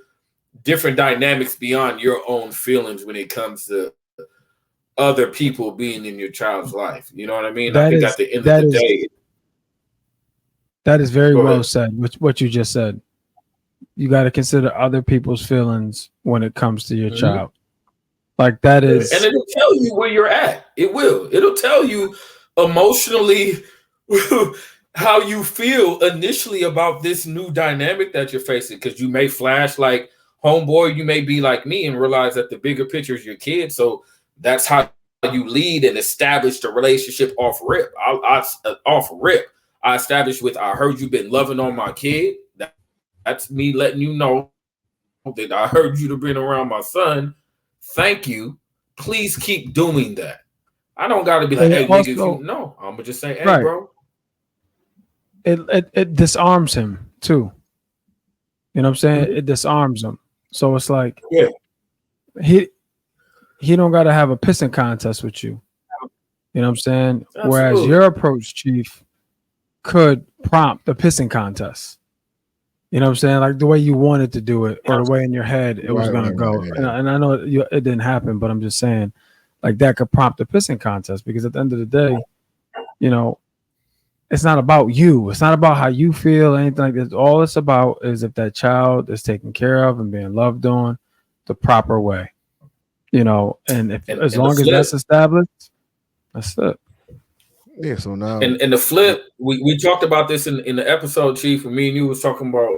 different dynamics beyond your own feelings when it comes to other people being in your child's life. You know what I mean? I think at the end of the day. That is very well said, what you just said. You got to consider other people's feelings when it comes to your child. Like that is. And it'll tell you where you're at. It will. It'll tell you emotionally how you feel initially about this new dynamic that you're facing, because you may flash like homeboy, you may be like me and realize that the bigger picture is your kid. So that's how you lead and establish the relationship off rip. I established with, I heard you've been loving on my kid. That's me letting you know that I heard you've been around my son. Thank you. Please keep doing that. I don't got to be like, hey, niggas, no. I'm gonna just say, hey, bro. It disarms him too. You know what I'm saying? It disarms him. So it's like, he don't got to have a pissing contest with you. You know what I'm saying? Absolutely. Whereas your approach, Chief, could prompt the pissing contest. You know what I'm saying? Like the way you wanted to do it, or the way in your head it was going to go. And I know it didn't happen, but I'm just saying, like that could prompt a pissing contest, because at the end of the day, you know, it's not about you. It's not about how you feel, anything like this. All it's about is if that child is taken care of and being loved on the proper way, you know. And if as long as that's established, that's it. Yeah. So now, and the flip, we talked about this in the episode, Chief. And me and you was talking about,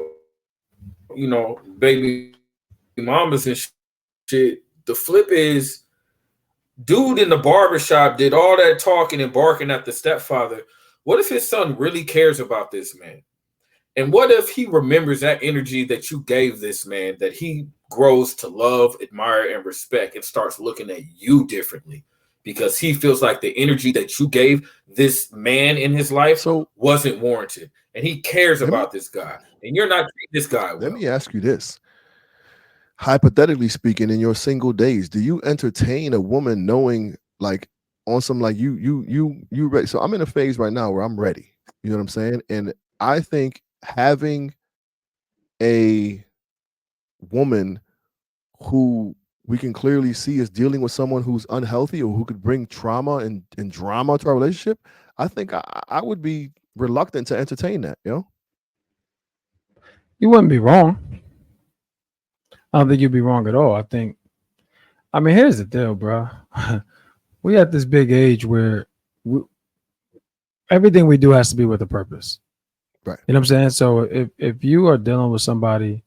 you know, baby mamas and shit. The flip is, dude in the barbershop did all that talking and barking at the stepfather. What if his son really cares about this man? And what if he remembers that energy that you gave this man, that he grows to love, admire, and respect, and starts looking at you differently because he feels like the energy that you gave this man in his life wasn't warranted, and he cares about this guy, and you're not treating this guy well. Let me ask you this. Hypothetically speaking, in your single days, do you entertain a woman knowing, like, on some like you ready? So I'm in a phase right now where I'm ready. You know what I'm saying? And I think having a woman who we can clearly see is dealing with someone who's unhealthy or who could bring trauma and drama to our relationship, I think I would be reluctant to entertain that. You know, you wouldn't be wrong. I don't think you'd be wrong at all. I mean, here's the deal, bro. We at this big age where everything we do has to be with a purpose. Right. You know what I'm saying? So if you are dealing with somebody,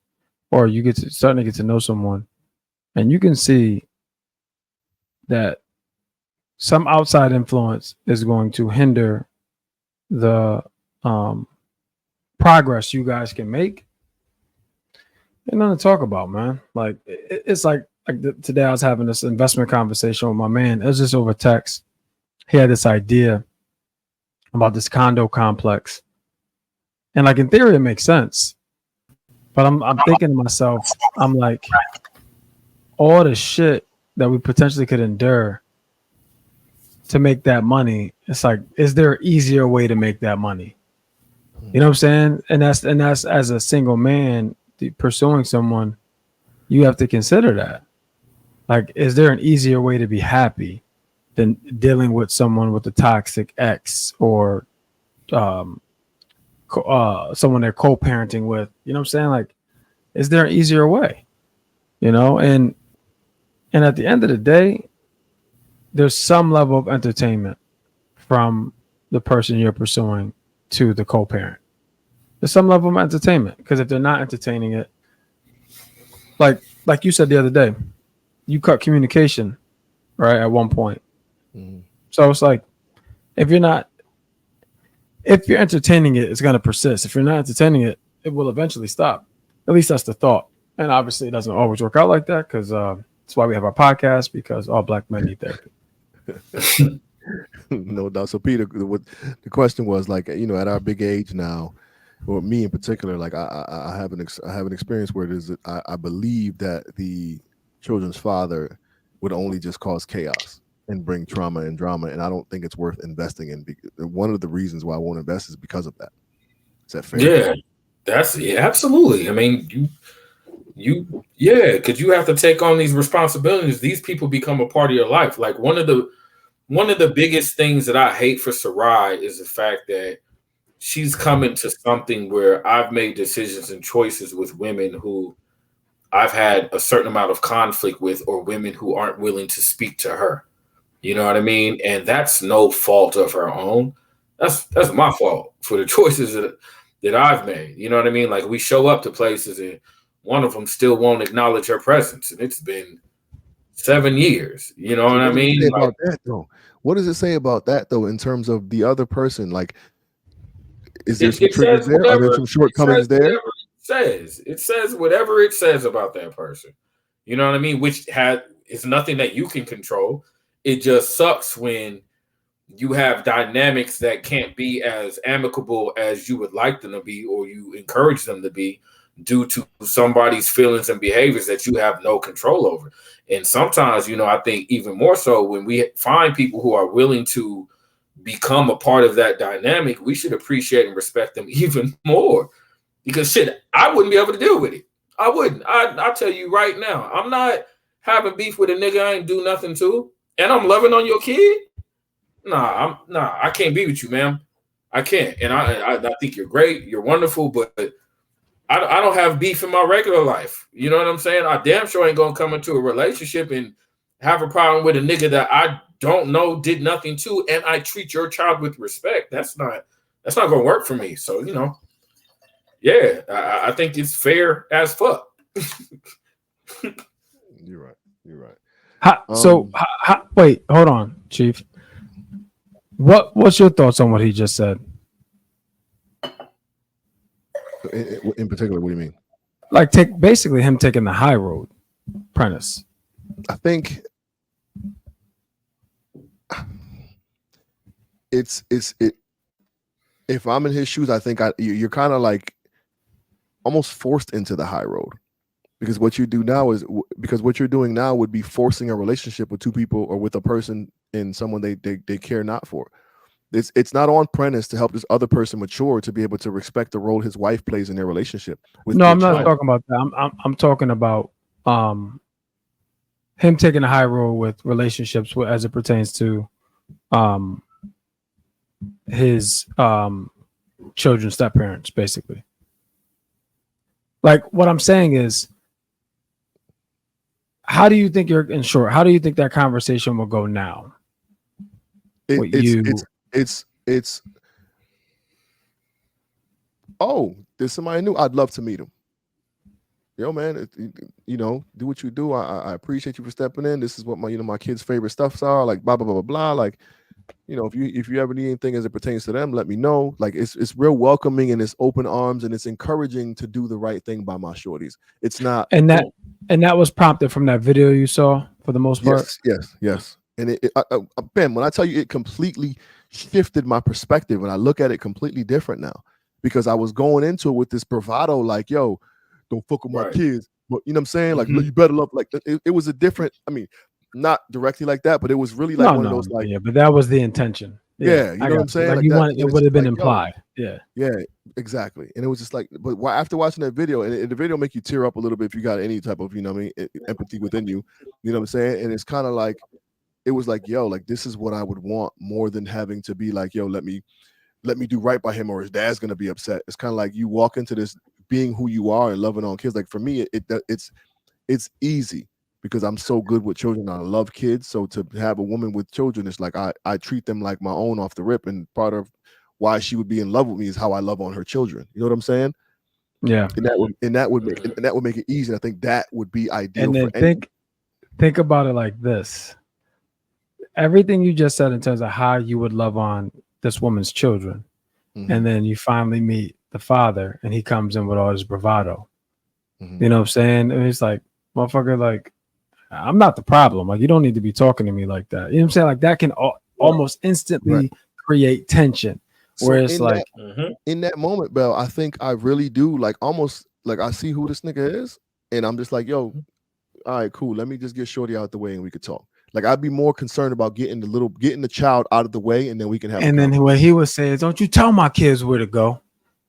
or you starting to get to know someone, and you can see that some outside influence is going to hinder the progress you guys can make, ain't nothing to talk about, man. Like it's like today I was having this investment conversation with my man. It was just over text. He had this idea about this condo complex, and like in theory it makes sense, but I'm thinking to myself, I'm like, all the shit that we potentially could endure to make that money, it's like, is there an easier way to make that money? You know what I'm saying? And that's as a single man pursuing someone, you have to consider that. Like, is there an easier way to be happy than dealing with someone with a toxic ex, or someone they're co-parenting with? You know what I'm saying? Like, is there an easier way? You know, and at the end of the day, there's some level of entertainment from the person you're pursuing to the co-parent. There's some level of entertainment, because if they're not entertaining it, like you said the other day, you cut communication, right, at one point. Mm-hmm. So it's like, if you're entertaining it, it's going to persist. If you're not entertaining it, it will eventually stop. At least that's the thought. And obviously it doesn't always work out like that, because that's why we have our podcast, because all black men need therapy. No doubt. So Peter, the question was, like, you know, at our big age now, or me in particular, like I have an experience where I believe that the children's father would only just cause chaos and bring trauma and drama, and I don't think it's worth investing in. One of the reasons why I won't invest is because of that. Is that fair? Yeah, absolutely. I mean, because you have to take on these responsibilities. These people become a part of your life. Like one of the biggest things that I hate for Sarai is the fact that she's coming to something where I've made decisions and choices with women who I've had a certain amount of conflict with, or women who aren't willing to speak to her. You know what I mean? And that's no fault of her own. That's my fault for the choices that I've made. You know what I mean? Like, we show up to places and one of them still won't acknowledge her presence, and it's been 7 years. You know what I mean? What does it say about that, though, in terms of the other person? Like, is there some triggers there? Are there some shortcomings there? It says whatever it says about that person. You know what I mean? Which is nothing that you can control. It just sucks when you have dynamics that can't be as amicable as you would like them to be, or you encourage them to be, due to somebody's feelings and behaviors that you have no control over. And sometimes, you know, I think even more so when we find people who are willing to become a part of that dynamic, we should appreciate and respect them even more. Because shit, I wouldn't be able to deal with it. I wouldn't. I'll tell you right now, I'm not having beef with a nigga I ain't do nothing to, and I'm loving on your kid. Nah, I can't be with you, ma'am. I can't. And I think you're great, you're wonderful, but I don't have beef in my regular life. You know what I'm saying? I damn sure ain't gonna come into a relationship and have a problem with a nigga that I don't know, did nothing to, and I treat your child with respect. That's not gonna work for me. So, you know, yeah, I think it's fair as fuck. You're right. Wait, hold on, Chief. What's your thoughts on what he just said? In particular, what do you mean? Like, basically him taking the high road, Prentice. I think it's if I'm in his shoes, I think you're kind of like almost forced into the high road, because what you do now is what you're doing now would be forcing a relationship with two people or with a person and someone they care not for. It's not on Prentice to help this other person mature to be able to respect the role his wife plays in their relationship. No, I'm not talking about that. I'm talking about him taking a high road with relationships as it pertains to his children's step parents, basically. Like, what I'm saying is, how do you think how do you think that conversation will go now? It's oh, there's somebody new. I'd love to meet him. Yo, man, you know, do what you do. I appreciate you for stepping in. This is what my kids' favorite stuffs are. Like blah blah blah blah blah. Like, you know, if you ever need anything as it pertains to them, let me know. Like, it's real welcoming and it's open arms and it's encouraging to do the right thing by my shorties. It's not and that was prompted from that video you saw for the most part. Yes. And Ben, when I tell you, it completely shifted my perspective, and I look at it completely different now, because I was going into it with this bravado, like, yo, don't fuck with my kids, but you know what I'm saying? Like, you better love. Like, it was a different. I mean, not directly like that, but it was really like one of those, like, yeah, but that was the intention. Yeah, you know what I'm saying? Like it would have been implied. Yeah, exactly. And it was just like, but after watching that video, and the video make you tear up a little bit if you got any type of, you know what I mean, empathy within you. You know what I'm saying? And it's kind of like, it was like, yo, like, this is what I would want more than having to be like, yo, let me do right by him or his dad's gonna be upset. It's kind of like you walk into this being who you are and loving on kids. Like, for me, it's easy because I'm so good with children. I love kids. So to have a woman with children, it's like I treat them like my own off the rip. And part of why she would be in love with me is how I love on her children. You know what I'm saying? Yeah. And that would make it easy. I think that would be ideal. And then think about it like this. Everything you just said in terms of how you would love on this woman's children, and then you finally meet the father and he comes in with all his bravado. You know what I'm saying? And it's like, motherfucker, like, I'm not the problem. Like, you don't need to be talking to me like that. You know what I'm saying? Like, that can almost instantly create tension. Where it's like, in that moment, Bell, I think I really do, like, almost like I see who this nigga is, and I'm just like, yo, all right, cool. Let me just get Shorty out the way and we could talk. Like, I'd be more concerned about getting the child out of the way, and then we can have. And then what he would say is, "Don't you tell my kids where to go.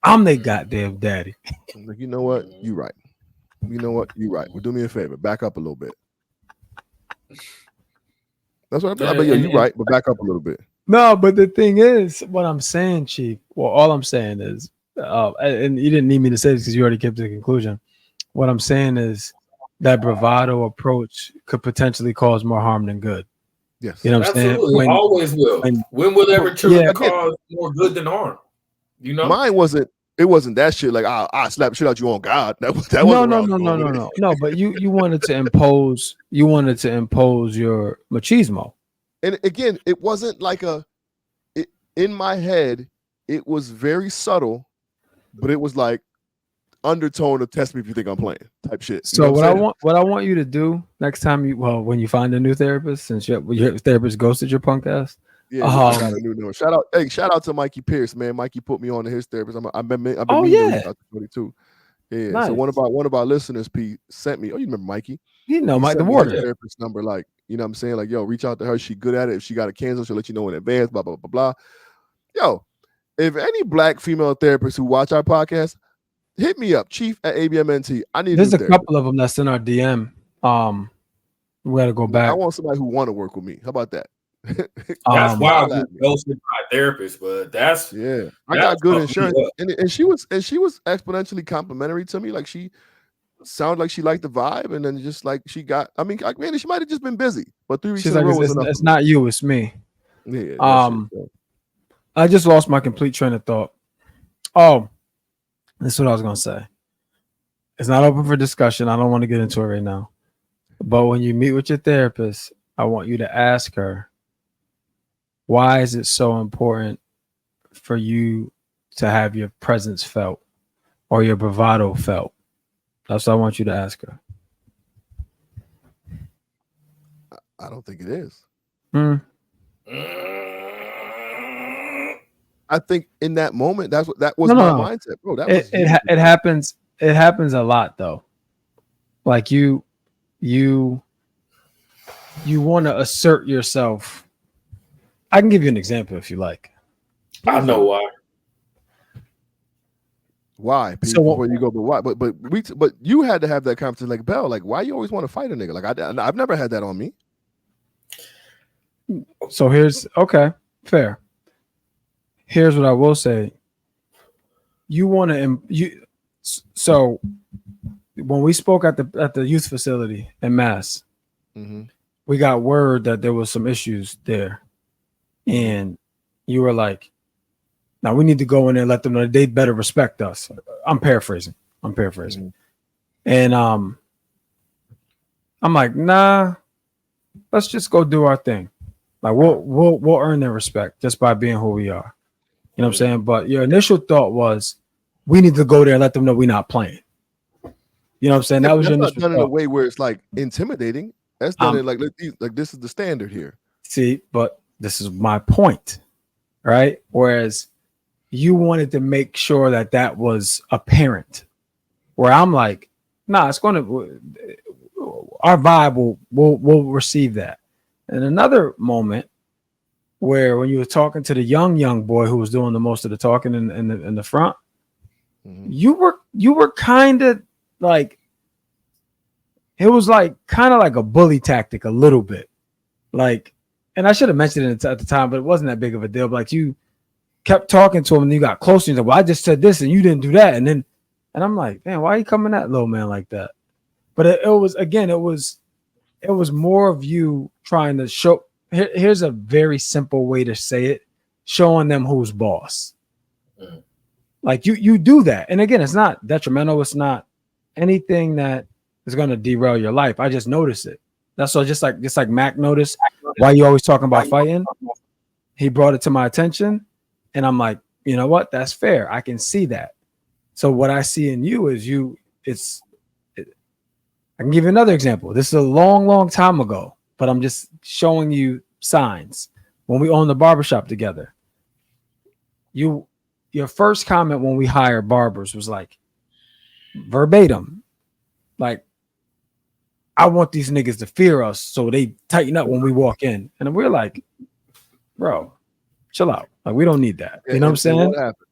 I'm their goddamn daddy." I'm like, you know what? You're right. You know what? You're right. Well, do me a favor. Back up a little bit. That's what I bet. Yeah, you're right, but back up a little bit. No, but the thing is, what I'm saying, Chief. Well, all I'm saying is, and you didn't need me to say this because you already came to the conclusion. What I'm saying is, that bravado approach could potentially cause more harm than good. Yes. You know what I'm saying? Always will. When will ever cause more good than harm? You know? Mine wasn't that shit like, I slap shit out you on God. That wasn't No, but you wanted to impose your machismo. And again, it wasn't like in my head, it was very subtle, but it was like undertone of test me if you think I'm playing type shit. So what I want you to do next time when you find a new therapist, since your therapist ghosted your punk ass. Yeah, I got a new number. Shout out to Mikey Pierce, man. Mikey put me on to his therapist. I've been meaning to reach out to 22. Yeah. Nice. So one of our listeners, Pete, sent me. Oh, you remember Mikey? You know, Mike the Warden. Therapist number, like, you know what I'm saying? Like, yo, reach out to her. She good at it. If she got a cancel, she'll let you know in advance, blah, blah, blah, blah. Yo, if any black female therapists who watch our podcast, hit me up, Chief at ABMNT. I need. There's a couple of them that's in our DM. We got to go back. I want somebody who want to work with me. How about that? That's why I get ghosted by a therapist, but that's I got good insurance, and she was exponentially complimentary to me. Like she sounded like she liked the vibe, and then just like she got. I mean, she might have just been busy, but 3 weeks She's in a like, row was enough. It's not you, it's me. Yeah. I just lost my complete train of thought. Oh, that's what I was gonna say. It's not open for discussion. I don't want to get into it right now. But when you meet with your therapist, I want you to ask her, why is it so important for you to have your presence felt or your bravado felt? That's what I want you to ask her. I don't think it is. I think in that moment, that was my mindset, bro. It happens. It happens a lot, though. Like you want to assert yourself. I can give you an example if you like. I know why. Why? So before you go, but why? But you had to have that conversation, like Bell. Like, why you always want to fight a nigga? Like, I've never had that on me. So fair. Here's what I will say. So when we spoke at the youth facility in Mass, we got word that there was some issues there, and you were like, now we need to go in there and let them know they better respect us. I'm paraphrasing. And I'm like, nah, let's just go do our thing. Like we'll earn their respect just by being who we are. You know what I'm saying? But your initial thought was, we need to go there and let them know we're not playing. You know what I'm saying? That was your initial done thought. In a way where it's like intimidating. That's done like this is the standard here. See, but this is my point, right? Whereas you wanted to make sure that was apparent. Where I'm like, nah, it's going to. Our vibe will receive that. And another moment where when you were talking to the young boy who was doing the most of the talking in the front, you were kind of like, it was like kind of like a bully tactic a little bit, like, and I should have mentioned it at the time, but it wasn't that big of a deal. But like you kept talking to him and you got close and you're like, well, I just said this and you didn't do that, and I'm like, man, why are you coming at little man like that? But it was more of you trying to show. Here's a very simple way to say it: showing them who's boss. Like you do that, and again, it's not detrimental. It's not anything that is going to derail your life. I just noticed it. That's all. Just like Mac noticed why you always talking about fighting. He brought it to my attention, and I'm like, you know what? That's fair. I can see that. So what I see in you is I can give you another example. This is a long time ago, but I'm just showing you signs. When we owned the barbershop together, your first comment when we hired barbers was like, verbatim, like, I want these niggas to fear us so they tighten up when we walk in. And we're like, bro, chill out. Like, we don't need that. You know what I'm saying? What happened?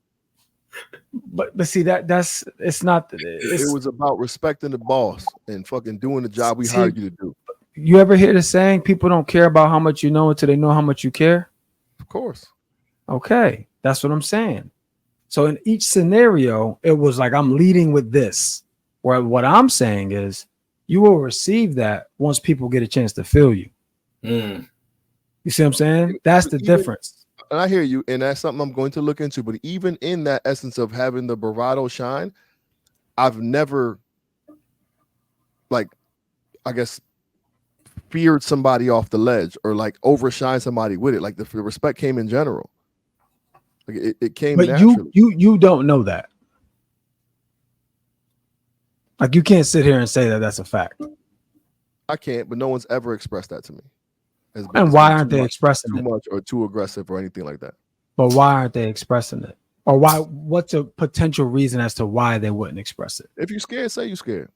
But see, it's not. It was about respecting the boss and fucking doing the job we hired you to do. You ever hear the saying, people don't care about how much you know until they know how much you care? Of course. Okay, that's what I'm saying. So in each scenario, it was like, I'm leading with this. Where what I'm saying is, you will receive that once people get a chance to feel you. You see what I'm saying? That's the difference. And I hear you, and that's something I'm going to look into. But even in that essence of having the bravado shine, I've never, like, I guess, feared somebody off the ledge or like overshine somebody with it. Like the respect came in general. Like it came. But naturally. you don't know that. Like, you can't sit here and say that that's a fact. I can't, but no one's ever expressed that to me. And why aren't they expressing it? Too much or too aggressive or anything like that. But why aren't they expressing it? Or why? What's a potential reason as to why they wouldn't express it? If you're scared, say you're scared.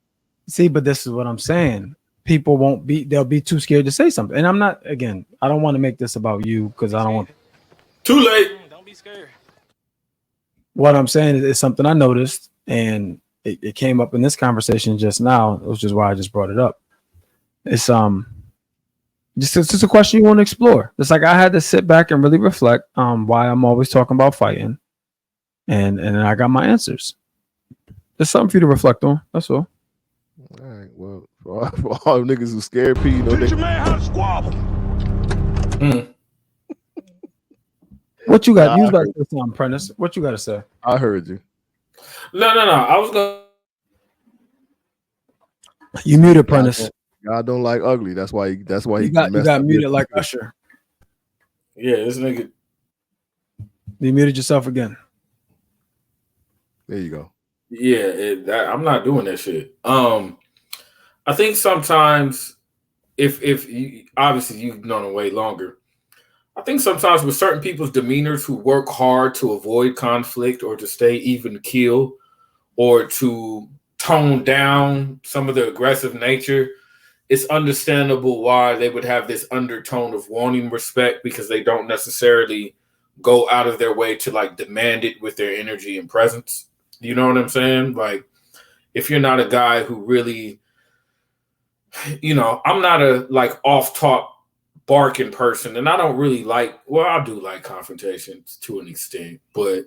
See, but this is what I'm saying. People they'll be too scared to say something. And I'm not, again, I don't want to make this about you because I don't want. Too late. Don't be scared. What I'm saying is something I noticed, and it came up in this conversation just now, which is why I just brought it up. It's just a question you want to explore. It's like I had to sit back and really reflect on why I'm always talking about fighting, and I got my answers. There's something for you to reflect on. That's all. All right. Well, for all niggas who scared P, you know, Teach your man how to squabble. What you got? Use that this time, Prentice. What you got to say? I heard you. No. I was gonna. You muted, Prentice. God don't like ugly. That's why. You got muted like Usher. Yeah, this nigga. You muted yourself again. There you go. Yeah, I'm not doing that shit. I think sometimes, if you, obviously you've known him way longer, I think sometimes with certain people's demeanors who work hard to avoid conflict or to stay even keel or to tone down some of the aggressive nature, it's understandable why they would have this undertone of wanting respect, because they don't necessarily go out of their way to like demand it with their energy and presence. You know what I'm saying? Like, if you're not a guy who really, you know, I'm not a like off-top barking person, and I don't really like, well, I do like confrontations to an extent, but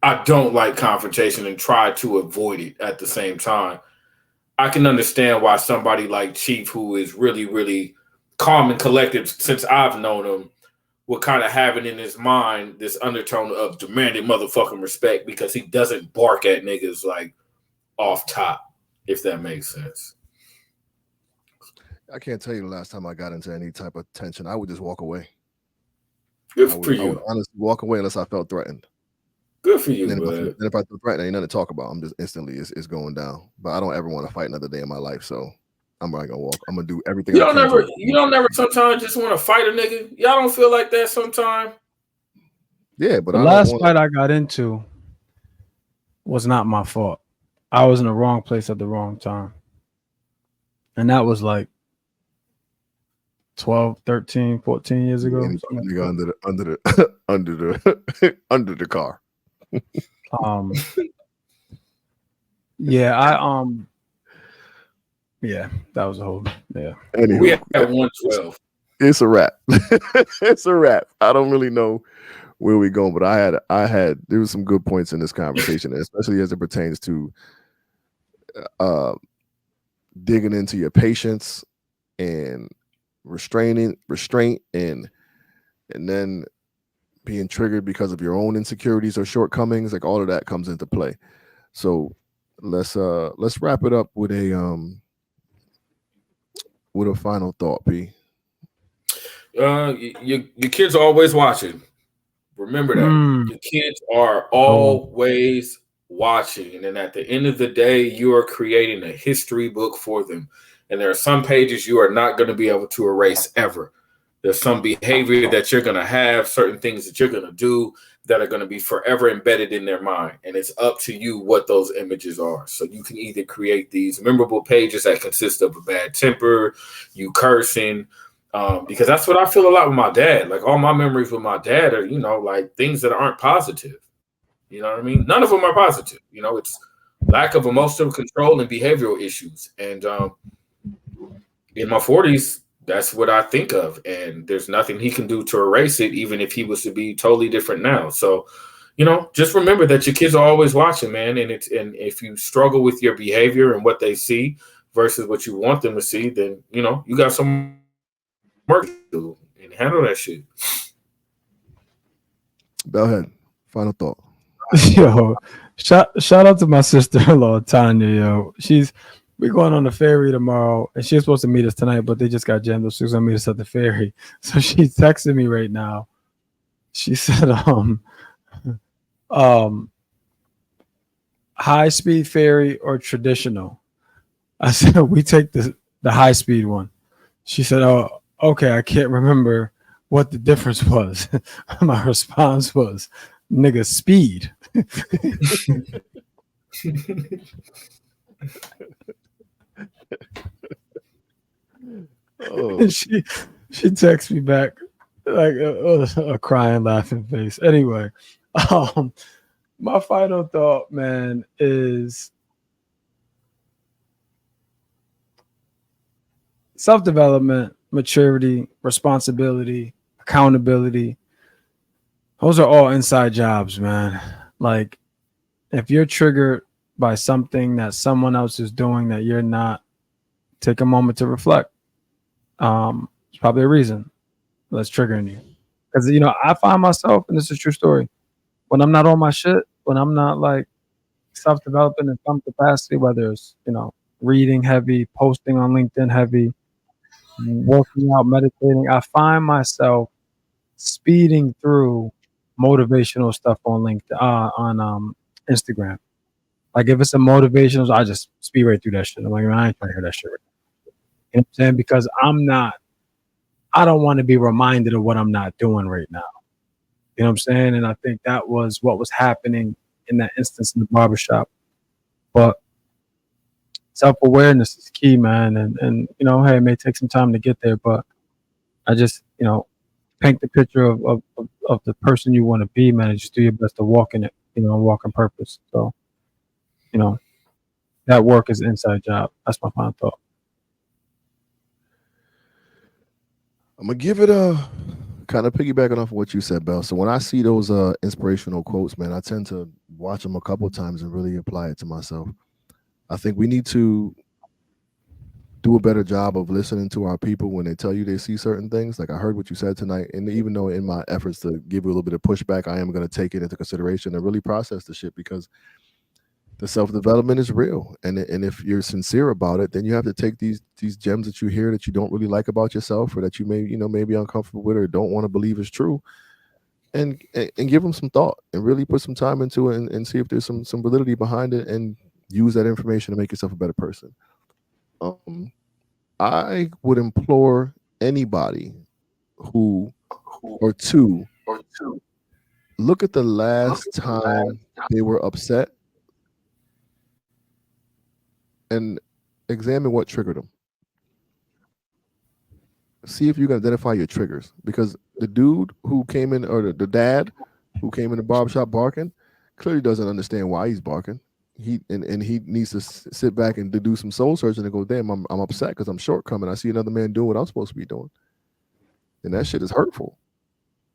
I don't like confrontation and try to avoid it at the same time. I can understand why somebody like Chief, who is really, really calm and collected since I've known him, would kind of have it in his mind, this undertone of demanding motherfucking respect, because he doesn't bark at niggas like off top, if that makes sense. I can't tell you the last time I got into any type of tension. I would just walk away. Good for you. I would honestly walk away unless I felt threatened. Good for you, then bud. if I feel threatened, ain't nothing to talk about. I'm just instantly, it's going down. But I don't ever want to fight another day in my life, so I'm not gonna walk. I'm gonna do everything. You don't never sometimes just want to fight a nigga. Y'all don't feel like that sometimes? Yeah, but the last fight I got into was not my fault. I was in the wrong place at the wrong time. And that was like 12, 13, 14 years ago. Nigga under the car. Yeah, that was a whole Anywho, we had 112. It's a wrap. It's a wrap. I don't really know where we going, but there was some good points in this conversation, especially as it pertains to digging into your patience and restraint and then being triggered because of your own insecurities or shortcomings. Like, all of that comes into play. So let's wrap it up with a final thought, P. Your kids are always watching. Remember that. Your kids are always watching, and at the end of the day, you are creating a history book for them. And there are some pages you are not going to be able to erase ever. There's some behavior that you're going to have, certain things that you're going to do that are going to be forever embedded in their mind. And it's up to you what those images are. So you can either create these memorable pages that consist of a bad temper, you cursing, because that's what I feel a lot with my dad. Like, all my memories with my dad are, you know, like things that aren't positive. You know what I mean? None of them are positive. You know, it's lack of emotional control and behavioral issues. And in my 40s, that's what I think of. And there's nothing he can do to erase it, even if he was to be totally different now. So, you know, just remember that your kids are always watching, man. And if you struggle with your behavior and what they see versus what you want them to see, then, you know, you got some work to do and handle that shit. Bellhead, final thought. Yo, shout out to my sister-in-law, Tanya. Yo, we're going on the ferry tomorrow, and she's supposed to meet us tonight, but they just got jammed up. She's gonna meet us at the ferry. So she's texting me right now. She said, high-speed ferry or traditional? I said, we take the high-speed one. She said, oh, okay, I can't remember what the difference was. My response was, nigga, speed. She texts me back like a crying, laughing face. Anyway, My final thought, man, is self-development, maturity, responsibility, accountability. Those are all inside jobs, man. Like, if you're triggered by something that someone else is doing that you're not, take a moment to reflect. It's probably a reason that's triggering you. Because, I find myself, and this is a true story, when I'm not on my shit, when I'm not like self-developing in some capacity, whether it's, reading heavy, posting on LinkedIn heavy, working out, meditating, I find myself speeding through motivational stuff on LinkedIn, on Instagram. Like, if it's a motivational, I just speed right through that shit. I'm like, man, I ain't trying to hear that shit right now. You know what I'm saying? Because I don't want to be reminded of what I'm not doing right now. You know what I'm saying? And I think that was what was happening in that instance in the barbershop. But self-awareness is key, man. And hey, it may take some time to get there, but I just, paint the picture of the person you want to be, man, and just do your best to walk in it, walk in purpose. So, that work is an inside job. That's my final thought. I'm gonna give it a kind of piggybacking off of what you said, Bell. So when I see those inspirational quotes, man, I tend to watch them a couple of times and really apply it to myself. I think we need to do a better job of listening to our people when they tell you they see certain things. Like, I heard what you said tonight, and even though in my efforts to give you a little bit of pushback, I am going to take it into consideration and really process the shit, because the self-development is real. And if you're sincere about it, then you have to take these gems that you hear that you don't really like about yourself, or that you may be uncomfortable with or don't want to believe is true, and give them some thought and really put some time into it and see if there's some validity behind it, and use that information to make yourself a better person. I would implore anybody who or two look at the last time they were upset and examine what triggered them. See if you can identify your triggers, because the dude who came in, or the dad who came in the barbershop barking, clearly doesn't understand why he's barking. He needs to sit back and do some soul searching and go, damn, I'm upset because I'm shortcoming. I see another man doing what I'm supposed to be doing, and that shit is hurtful.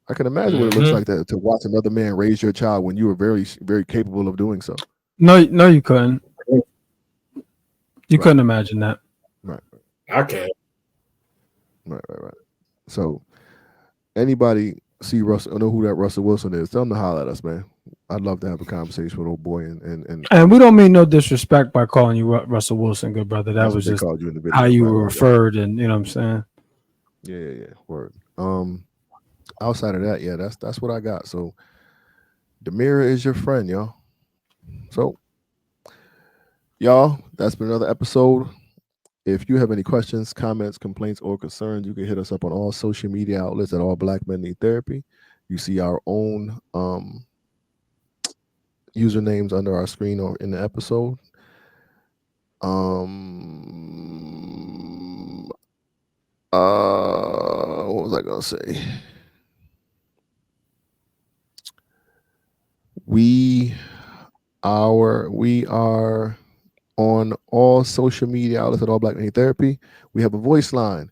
I can imagine what it looks like to watch another man raise your child when you were very, very capable of doing so. No, you couldn't. You couldn't imagine that. Right. I can't. Right. So, anybody see Russell, or know who that Russell Wilson is, tell them to holler at us, man. I'd love to have a conversation with old boy. And we don't mean no disrespect by calling you Russell Wilson, good brother. That was just you in the video, how you were referred, and you know what I'm saying? Yeah. Word. Outside of that, yeah, that's what I got. So the mirror is your friend, y'all. So, y'all, that's been another episode. If you have any questions, comments, complaints, or concerns, you can hit us up on all social media outlets at All Black Men Need Therapy. You see our own usernames under our screen or in the episode. What was I gonna say? We are on all social media outlets at All Black Men Need Therapy. We have a voice line.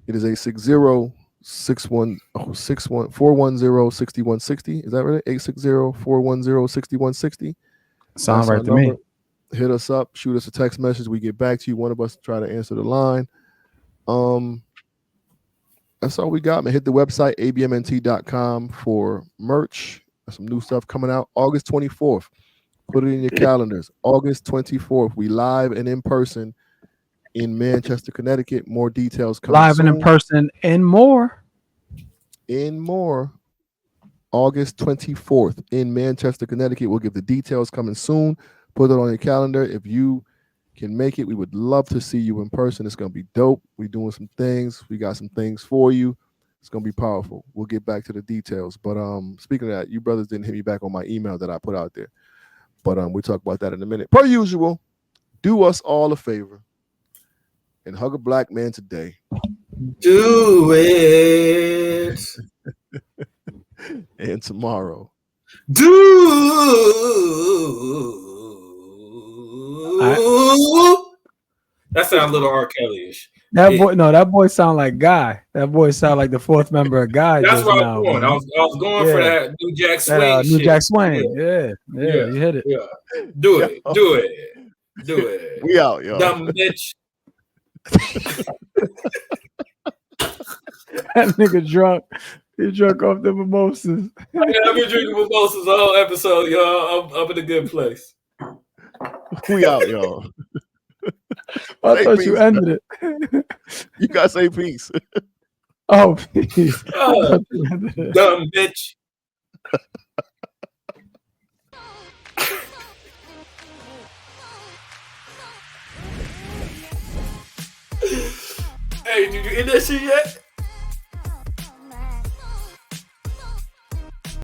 It is a 410-6160. Is that right? 860-410-6160. Sound right to me. Hit us up, shoot us a text message. We get back to you. One of us try to answer the line. That's all we got, man. Hit the website, abmnt.com, for merch. There's some new stuff coming out August 24th. Put it in your calendars. August 24th. We live and in person in Manchester, Connecticut. More details coming live soon. and in person and more. August 24th in Manchester, Connecticut. We'll give the details coming soon. Put it on your calendar. If you can make it, we would love to see you in person. It's going to be dope. We're doing some things. We got some things for you. It's going to be powerful. We'll get back to the details. But speaking of that, you brothers didn't hit me back on my email that I put out there. But we'll talk about that in a minute. Per usual, do us all a favor and hug a black man today. Do it. And tomorrow. That sounds a little R. Kelly-ish. That boy sound like Guy. That boy sound like the fourth member of Guy. That's just where now, I'm going. man. I was going for that New Jack Swing New shit. Jack Swing. Yeah, you hit it. Yeah. Do it. We out, yo. Dumb bitch. That nigga drunk. He drunk off the mimosas. I've been drinking mimosas the whole episode, y'all. I'm in a good place. We out, y'all. I thought you ended it. You gotta say peace. Oh, peace. Dumb bitch. Hey, did you end that shit yet?